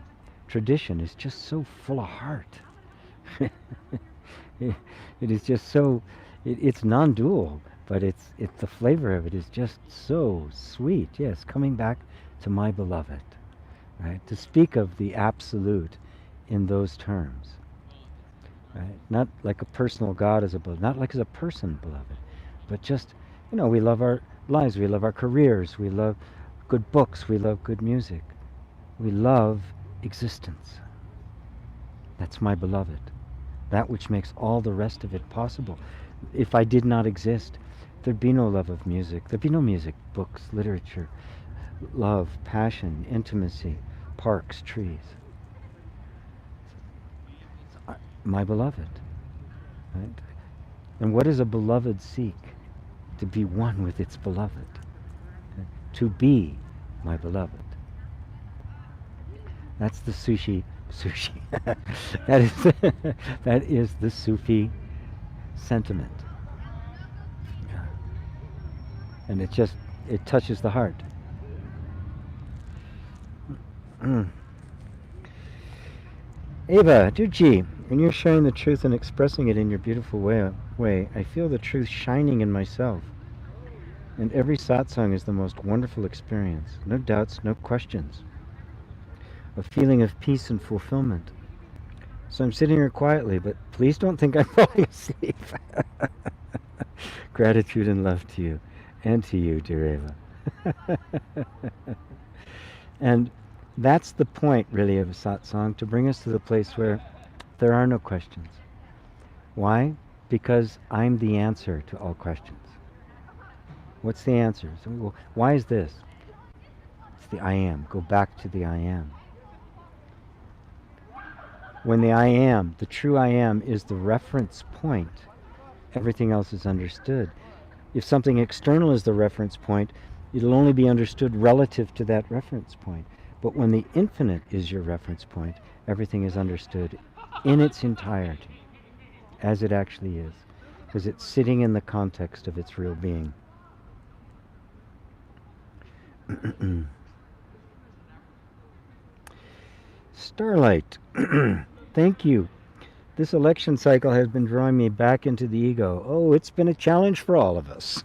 A: tradition is just so full of heart. It is just so, it's non-dual, but it's the flavor of it is just so sweet. Yes, coming back to my beloved, right? To speak of the absolute in those terms, right? Not like a personal God as a beloved, not like as a person beloved, but just, we love our lives, we love our careers, we love good books, we love good music, we love existence. That's my beloved. That which makes all the rest of it possible. If I did not exist, there'd be no love of music. There'd be no music, books, literature, love, passion, intimacy, parks, trees. My beloved. Right? And what does a beloved seek? To be one with its beloved. To be my beloved. That's the sushi. that is the Sufi sentiment. Yeah. And it touches the heart. Eva, Duchi, when you're sharing the truth and expressing it in your beautiful way, I feel the truth shining in myself. And every satsang is the most wonderful experience. No doubts, no questions. A feeling of peace and fulfillment. So I'm sitting here quietly, but please don't think I'm falling asleep. Gratitude and love to you, and to you, dear Eva. And that's the point, really, of a satsang, to bring us to the place where there are no questions. Why? Because I'm the answer to all questions. What's the answer? So, well, why is this? It's the I am. Go back to the I am. When the I am, the true I am, is the reference point, everything else is understood. If something external is the reference point, it'll only be understood relative to that reference point. But when the infinite is your reference point, everything is understood in its entirety, as it actually is, because it's sitting in the context of its real being. Starlight, thank you. This election cycle has been drawing me back into the ego. Oh, it's been a challenge for all of us.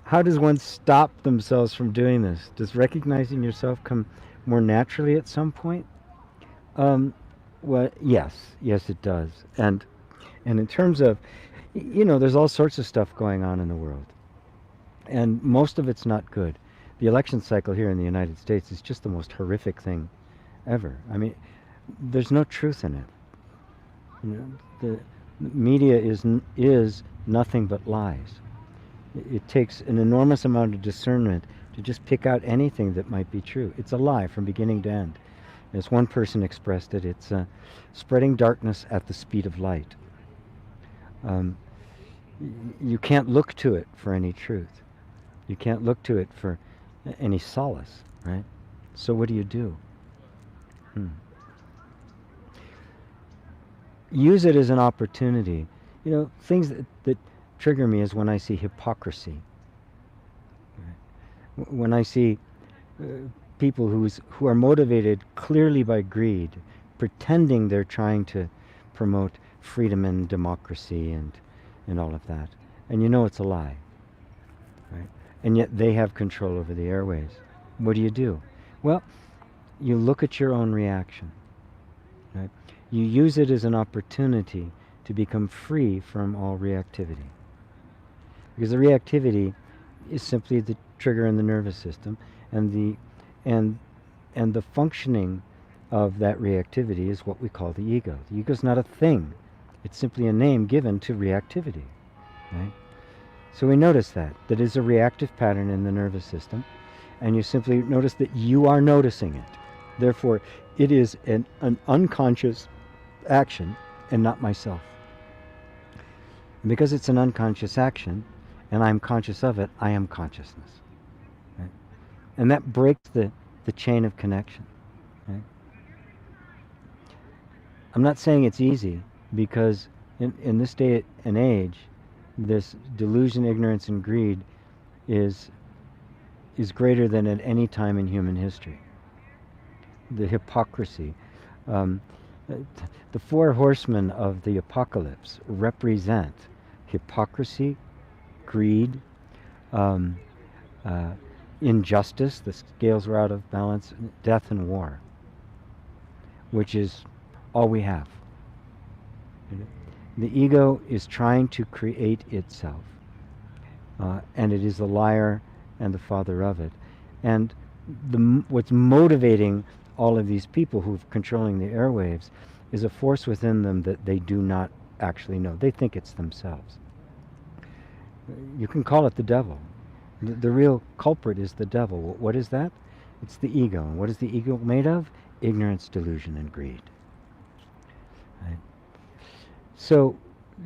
A: How does one stop themselves from doing this? Does recognizing yourself come more naturally at some point? Well, yes, it does. And in terms of, there's all sorts of stuff going on in the world. And most of it's not good. The election cycle here in the United States is just the most horrific thing ever. I mean, there's no truth in it. The media is nothing but lies. It takes an enormous amount of discernment to just pick out anything that might be true. It's a lie from beginning to end. As one person expressed it, it's spreading darkness at the speed of light. You can't look to it for any truth. You can't look to it for any solace, right? So what do you do? Use it as an opportunity. things that trigger me is when I see hypocrisy. When I see people who are motivated clearly by greed, pretending they're trying to promote freedom and democracy and all of that. And it's a lie. Right? And yet they have control over the airways. What do? Well, you look at your own reaction. Right? You use it as an opportunity to become free from all reactivity. Because the reactivity is simply the trigger in the nervous system, and the functioning of that reactivity is what we call the ego. The ego is not a thing. It's simply a name given to reactivity. Right? So we notice that is a reactive pattern in the nervous system, and you simply notice that you are noticing it. Therefore, it is an unconscious action and not myself. And because it's an unconscious action, and I'm conscious of it, I am consciousness. Right? And that breaks the chain of connection. Right? I'm not saying it's easy, because in this day and age, this delusion, ignorance, and greed is greater than at any time in human history. The hypocrisy. The four horsemen of the apocalypse represent hypocrisy, greed, injustice, the scales were out of balance, death and war, which is all we have. The ego is trying to create itself, and it is the liar and the father of it. And what's motivating all of these people who are controlling the airwaves is a force within them that they do not actually know. They think it's themselves. You can call it the devil. The real culprit is the devil. What is that? It's the ego. And what is the ego made of? Ignorance, delusion, and greed. Right? So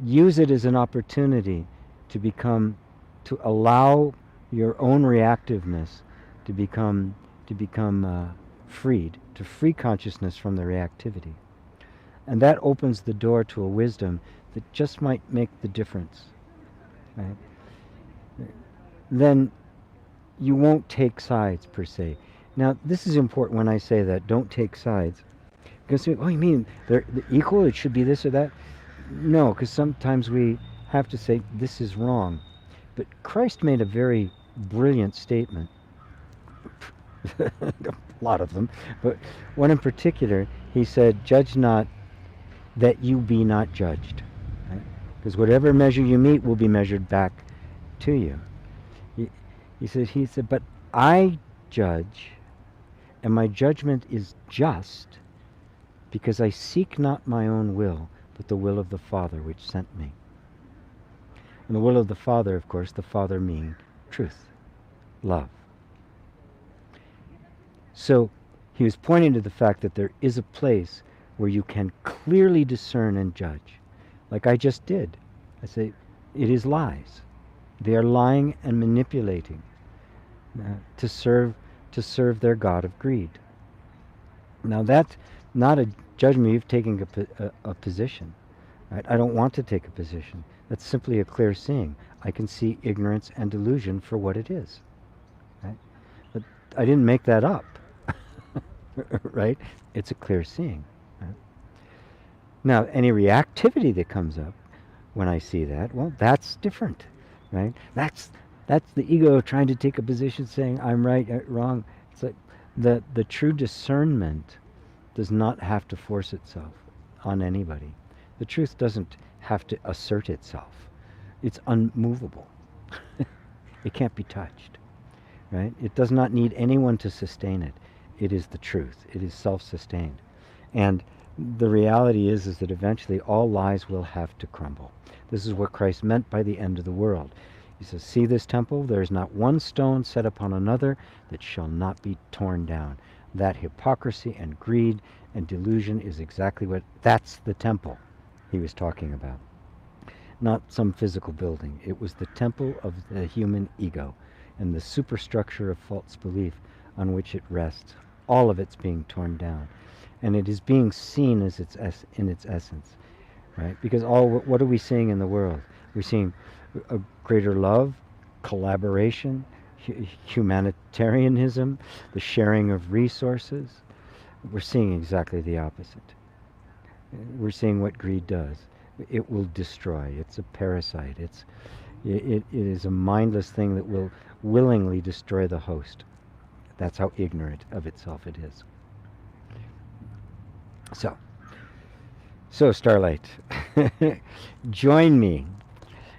A: use it as an opportunity to allow your own reactiveness to become freed, to free consciousness from the reactivity. And that opens the door to a wisdom that just might make the difference. Right? Then you won't take sides, per se. Now, this is important when I say that, don't take sides. Because, you mean they're equal, it should be this or that? No, because sometimes we have to say, this is wrong. But Christ made a very brilliant statement. A lot of them, but one in particular, he said, judge not that you be not judged. Right? Because whatever measure you meet will be measured back to you. He said, but I judge, and my judgment is just, because I seek not my own will, but the will of the Father which sent me. And the will of the Father, of course, the Father meaning truth, love. So he was pointing to the fact that there is a place where you can clearly discern and judge. Like I just did. I say, it is lies. They are lying and manipulating to serve their god of greed. Now that's not a judgment. You've taken a position. Right? I don't want to take a position. That's simply a clear seeing. I can see ignorance and delusion for what it is. Right? But I didn't make that up. Right? It's a clear seeing. Right? Now, any reactivity that comes up when I see that, well, that's different. Right? That's the ego trying to take a position, saying I'm right, wrong. It's like the true discernment does not have to force itself on anybody. The truth doesn't have to assert itself. It's unmovable. It can't be touched. Right? It does not need anyone to sustain it. It is the truth. It is self-sustained. And the reality is that eventually all lies will have to crumble. This is what Christ meant by the end of the world. He says, see this temple? There is not one stone set upon another that shall not be torn down. That hypocrisy and greed and delusion is exactly that's the temple he was talking about. Not some physical building. It was the temple of the human ego and the superstructure of false belief on which it rests. All of it's being torn down. And it is being seen as in its essence. right? Because what are we seeing in the world? We're seeing a greater love, collaboration, humanitarianism, the sharing of resources. We're seeing exactly the opposite. We're seeing what greed does. It will destroy. It's a parasite. It is a mindless thing that will willingly destroy the host. That's how ignorant of itself it is. So Starlight, join me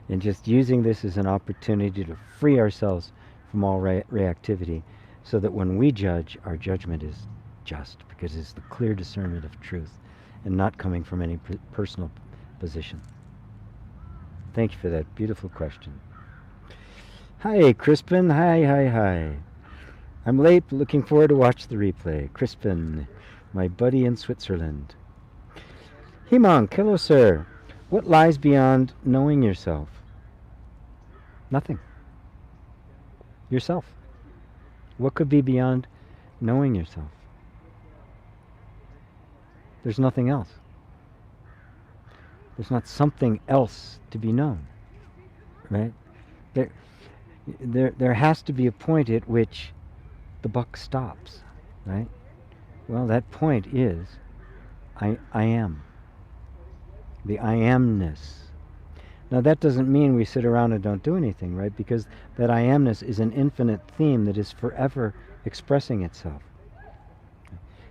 A: in just using this as an opportunity to free ourselves from all reactivity, so that when we judge, our judgment is just, because it's the clear discernment of truth and not coming from any personal position. Thank you for that beautiful question. Hi, Crispin. Hi. I'm late, but looking forward to watch the replay. Crispin, my buddy in Switzerland. Himang, hello, sir. What lies beyond knowing yourself? Nothing. Yourself. What could be beyond knowing yourself? There's nothing else. There's not something else to be known, right? There has to be a point at which the buck stops, right? Well, that point is I am. The I amness. Now that doesn't mean we sit around and don't do anything, right? Because that I amness is an infinite theme that is forever expressing itself.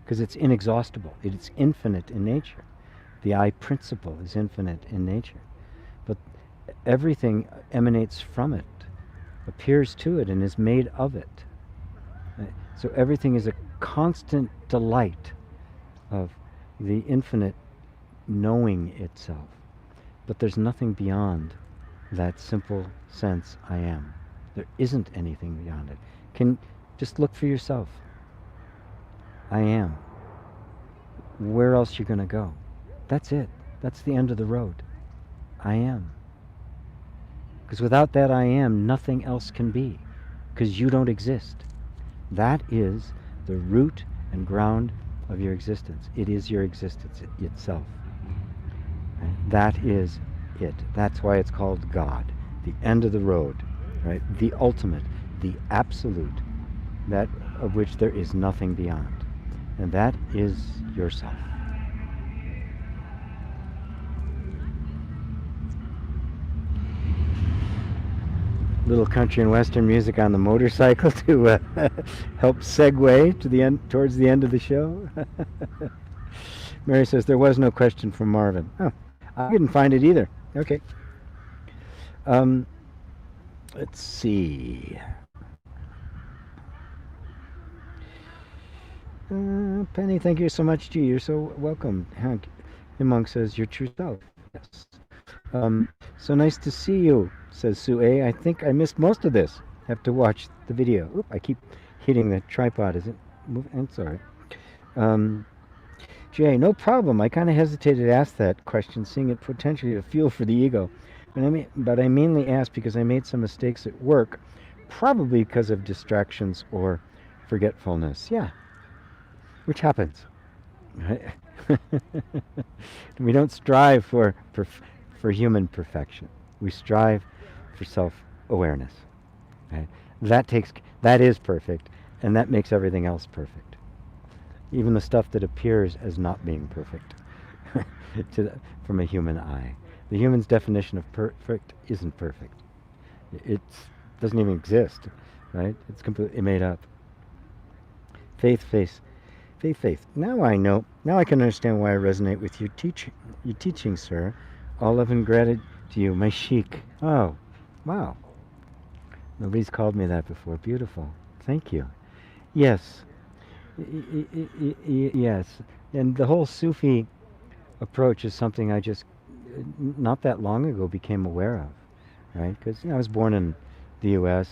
A: Because it's inexhaustible. It's infinite in nature. The I principle is infinite in nature. But everything emanates from it, appears to it, and is made of it. So everything is a constant delight of the infinite knowing itself. But there's nothing beyond that simple sense I am. There isn't anything beyond it. Can just look for yourself. I am. Where else you going to go? That's it. That's the end of the road. I am. Because without that I am, nothing else can be. Because you don't exist. That is the root and ground of your existence. It is your existence itself. Right? That is it. That's why it's called God. The end of the road. Right? The ultimate. The absolute. That of which there is nothing beyond. And that is yourself. Little country and western music on the motorcycle to help segue to the end, towards the end of the show. Mary says there was no question from Marvin. Oh, I didn't find it either. Okay. Let's see. Penny, thank you so much, G. You're so welcome. Hank Himong says your true self. Yes. So nice to see you, says Sue A. I think I missed most of this. Have to watch the video. Oop, I keep hitting the tripod. Is it moving? I'm sorry. Jay, no problem. I kind of hesitated to ask that question, seeing it potentially a fuel for the ego. But I mainly asked because I made some mistakes at work, probably because of distractions or forgetfulness. Yeah, which happens. Right? We don't strive for human perfection. We strive for self-awareness. Right? That is perfect, and that makes everything else perfect. Even the stuff that appears as not being perfect from a human eye. The human's definition of perfect isn't perfect. It doesn't even exist, right? It's completely made up. Faith. Now I know. Now I can understand why I resonate with your teaching, sir. All love and gratitude to you, my sheik. Oh, wow. Nobody's called me that before. Beautiful. Thank you. Yes. Yes. And the whole Sufi approach is something I just, not that long ago, became aware of. Right? Because I was born in the U.S.,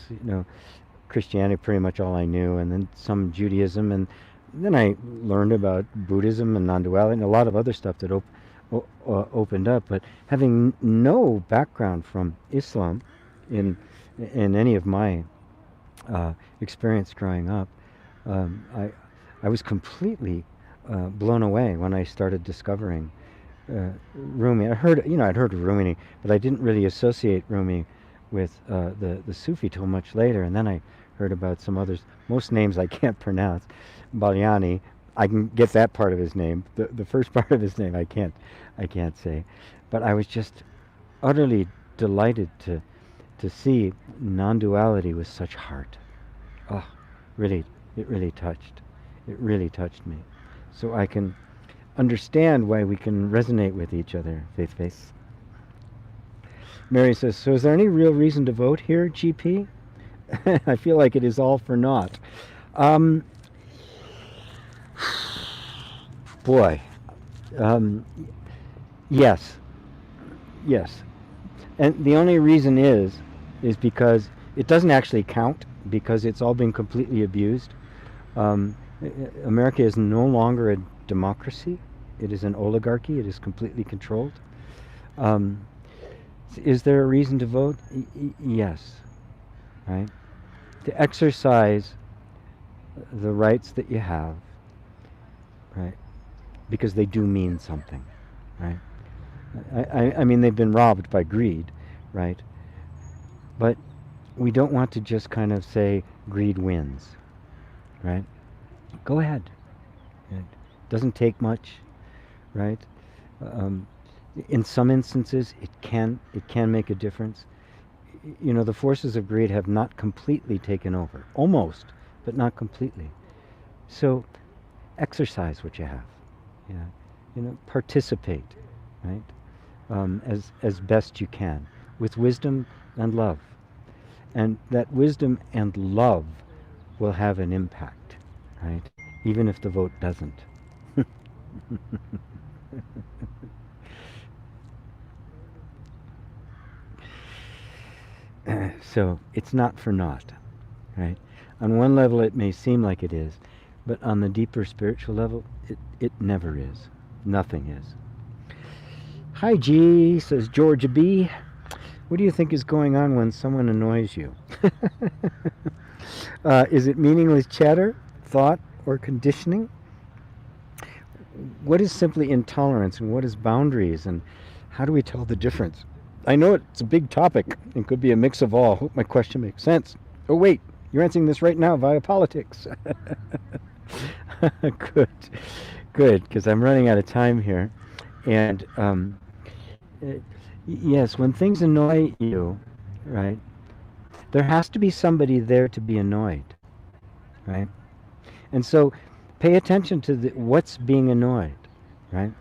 A: Christianity pretty much all I knew, and then some Judaism, and then I learned about Buddhism and non-duality and a lot of other stuff that opened up. But having no background from Islam in any of my experience growing up, I was completely blown away when I started discovering Rumi. I'd heard of Rumi, but I didn't really associate Rumi with the Sufi till much later, and then I heard about some others. Most names I can't pronounce. Balyani, I can get that part of his name. The first part of his name I can't say, but I was just utterly delighted to see non-duality with such heart. Oh, really, it really touched. It really touched me. So I can understand why we can resonate with each other, Faith. Mary says, so is there any real reason to vote here, GP? I feel like it is all for naught. Boy. Yes. Yes. And the only reason is because it doesn't actually count, because it's all been completely abused. America is no longer a democracy. It is an oligarchy. It is completely controlled. Is there a reason to vote? Yes. Right? To exercise the rights that you have, right? Because they do mean something, right? I mean, they've been robbed by greed, right? But we don't want to just kind of say greed wins, right? Go ahead. It doesn't take much, right? In some instances, it can make a difference. You know, the forces of greed have not completely taken over, almost, but not completely. So, exercise what you have. Participate, right? As best you can, with wisdom and love, and that wisdom and love will have an impact, right? Even if the vote doesn't. So it's not for naught, right? On one level it may seem like it is, but on the deeper spiritual level, it never is. Nothing is. Hi G, says Georgia B. What do you think is going on when someone annoys you? Is it meaningless chatter, thought, or conditioning? What is simply intolerance, and what is boundaries, and how do we tell the difference? I know it's a big topic. It could be a mix of all. Hope my question makes sense. Oh wait, you're answering this right now via politics. Good, because I'm running out of time here. And yes, when things annoy you, right, there has to be somebody there to be annoyed, right? And so pay attention to what's being annoyed, right?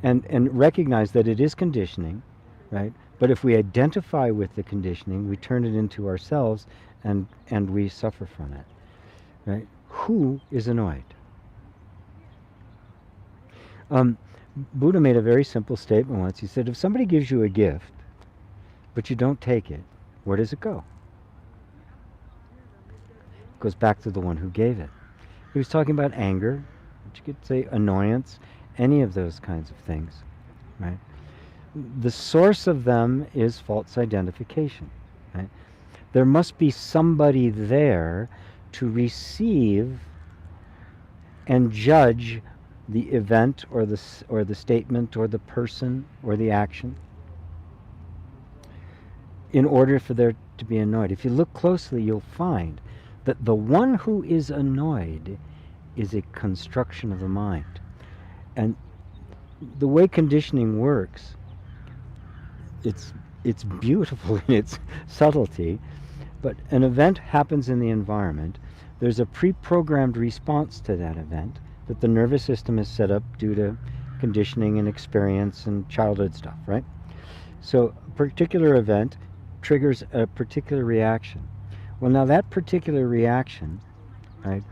A: And recognize that it is conditioning, right? But if we identify with the conditioning, we turn it into ourselves, and we suffer from it, right? Who is annoyed? Buddha made a very simple statement once. He said, if somebody gives you a gift, but you don't take it, where does it go? It goes back to the one who gave it. He was talking about anger, but you could say annoyance, any of those kinds of things, right? The source of them is false identification, right? There must be somebody there to receive and judge the event or the statement or the person or the action in order for there to be annoyed. If you look closely, you'll find that the one who is annoyed is a construction of the mind. And the way conditioning works, it's beautiful in its subtlety, but an event happens in the environment. There's a pre-programmed response to that event that the nervous system is set up due to conditioning and experience and childhood stuff, right? So a particular event triggers a particular reaction. Well, now that particular reaction, right,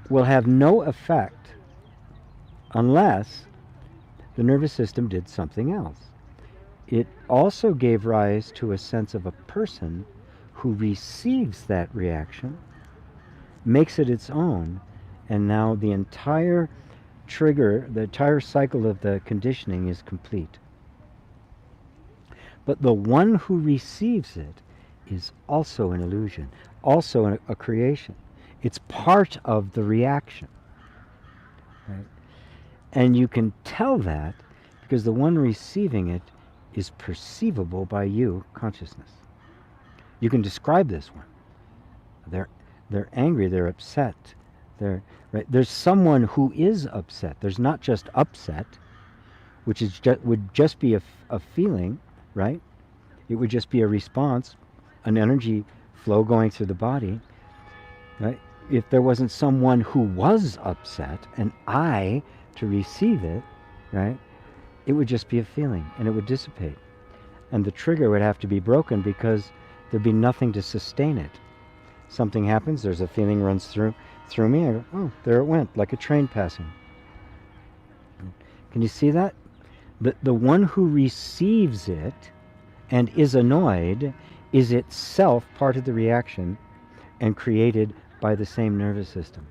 A: will have no effect unless the nervous system did something else. It also gave rise to a sense of a person who receives that reaction, makes it its own, and now the entire trigger, the entire cycle of the conditioning is complete. But the one who receives it is also an illusion, also a creation. It's part of the reaction. Right? And you can tell that because the one receiving it is perceivable by you, consciousness. You can describe this one. They're angry, they're upset. Right. There's someone who is upset. There's not just upset, which would just be a feeling, right? It would just be a response, an energy flow going through the body, right? If there wasn't someone who was upset and I to receive it, right, it would just be a feeling and it would dissipate. And the trigger would have to be broken because there'd be nothing to sustain it. Something happens, there's a feeling runs through me, I go, oh, there it went, like a train passing. Can you see that? The one who receives it and is annoyed is itself part of the reaction and created by the same nervous system.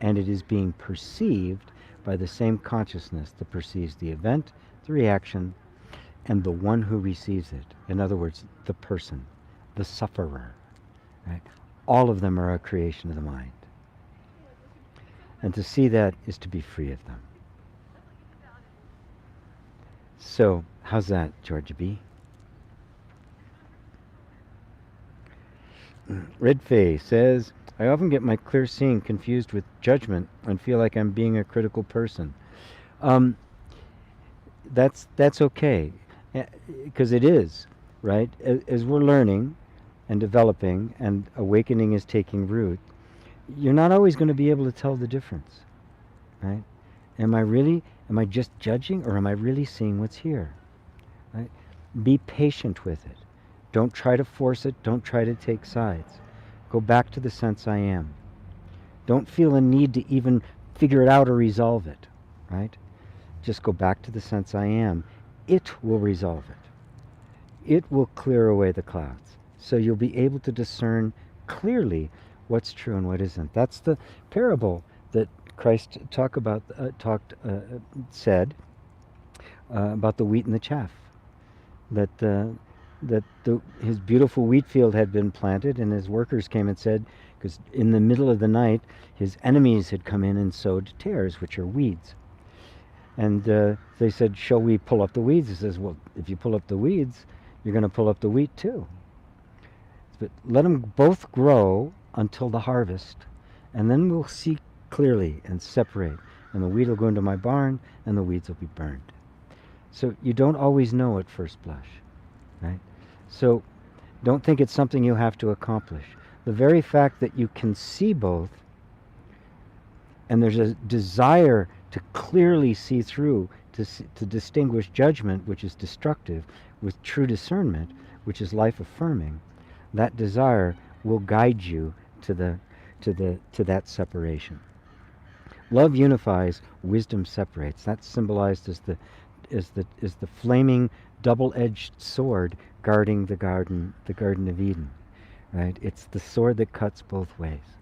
A: And it is being perceived by the same consciousness that perceives the event, the reaction, and the one who receives it. In other words, the person, the sufferer. Right? All of them are a creation of the mind. And to see that is to be free of them. So, how's that, Georgia B? Red Fay says, I often get my clear seeing confused with judgment and feel like I'm being a critical person. That's okay, because it is, right? As we're learning and developing and awakening is taking root, you're not always going to be able to tell the difference, right? Am I just judging, or am I really seeing what's here? Right? Be patient with it. Don't try to force it. Don't try to take sides. Go back to the sense I am. Don't feel a need to even figure it out or resolve it, right? Just go back to the sense I am. It will resolve it. It will clear away the clouds. So you'll be able to discern clearly what's true and what isn't. That's the parable that Christ said about the wheat and the chaff. That his beautiful wheat field had been planted, and his workers came and said, because in the middle of the night, his enemies had come in and sowed tares, which are weeds. And they said, shall we pull up the weeds? He says, well, if you pull up the weeds, you're going to pull up the wheat too. But let them both grow until the harvest, and then we'll see clearly and separate. And the wheat will go into my barn, and the weeds will be burned. So you don't always know at first blush, right? So don't think it's something you have to accomplish. The very fact that you can see both, and there's a desire to clearly see through, to distinguish judgment, which is destructive, with true discernment, which is life-affirming, that desire will guide you to that separation. Love unifies, wisdom separates. That's symbolized as the flaming double-edged sword guarding the Garden of Eden, right? It's the sword that cuts both ways,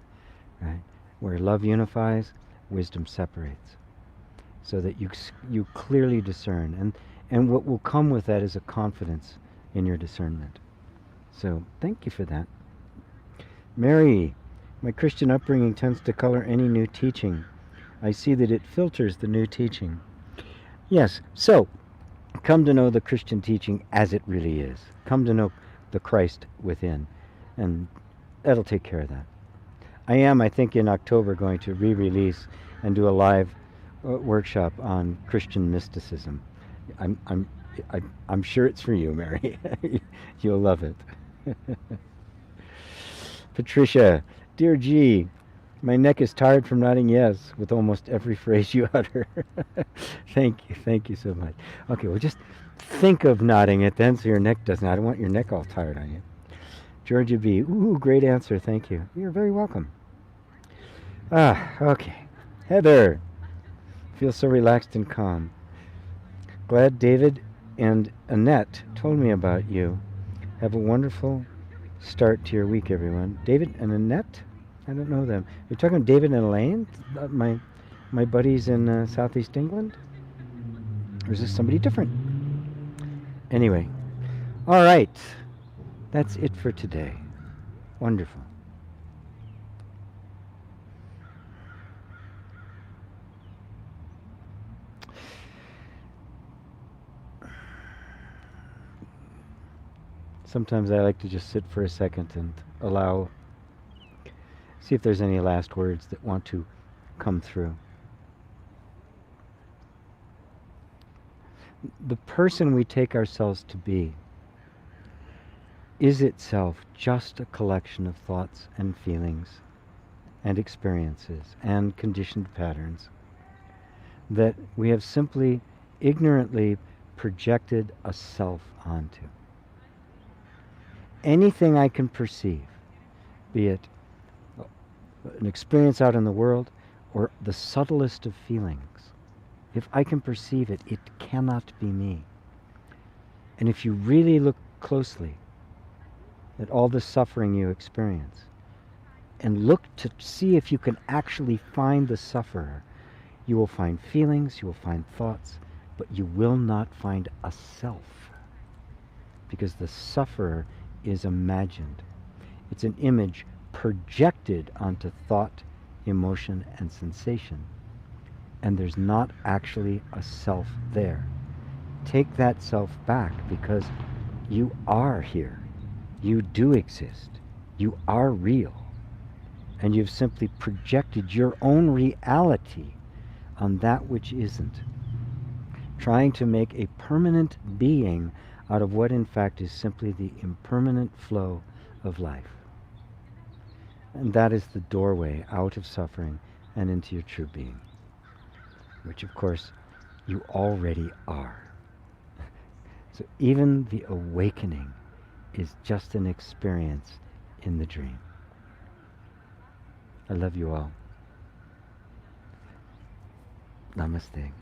A: right? Where love unifies, wisdom separates, so that you clearly discern, and what will come with that is a confidence in your discernment. So thank you for that. Mary, my Christian upbringing tends to color any new teaching. I see that it filters the new teaching. Yes, so come to know the Christian teaching as it really is. Come to know the Christ within, and that'll take care of that. I think in October, going to re-release and do a live workshop on Christian mysticism. I'm sure it's for you, Mary. You'll love it. Patricia, dear G, my neck is tired from nodding yes with almost every phrase you utter. Thank you so much. Okay, well, just think of nodding it then, so your neck doesn't. I don't want your neck all tired on you. Georgia B, ooh, great answer. Thank you. You're very welcome. Okay. Heather, feel so relaxed and calm. Glad David and Annette told me about you. Have a wonderful start to your week, everyone. David and Annette? I don't know them. You're talking David and Elaine? My buddies in Southeast England? Or is this somebody different? Anyway. All right. That's it for today. Wonderful. Sometimes I like to just sit for a second and see if there's any last words that want to come through. The person we take ourselves to be is itself just a collection of thoughts and feelings and experiences and conditioned patterns that we have simply ignorantly projected a self onto. Anything I can perceive, be it an experience out in the world or the subtlest of feelings, if I can perceive it, it cannot be me. And if you really look closely at all the suffering you experience and look to see if you can actually find the sufferer, you will find feelings, you will find thoughts, but you will not find a self, because the sufferer is imagined. It's an image projected onto thought, emotion, and sensation, and there's not actually a self there. Take that self back, because you are here. You do exist. You are real. And you've simply projected your own reality on that which isn't, trying to make a permanent being out of what in fact is simply the impermanent flow of life. And that is the doorway out of suffering and into your true being, which of course you already are. So even the awakening is just an experience in the dream. I love you all. Namaste.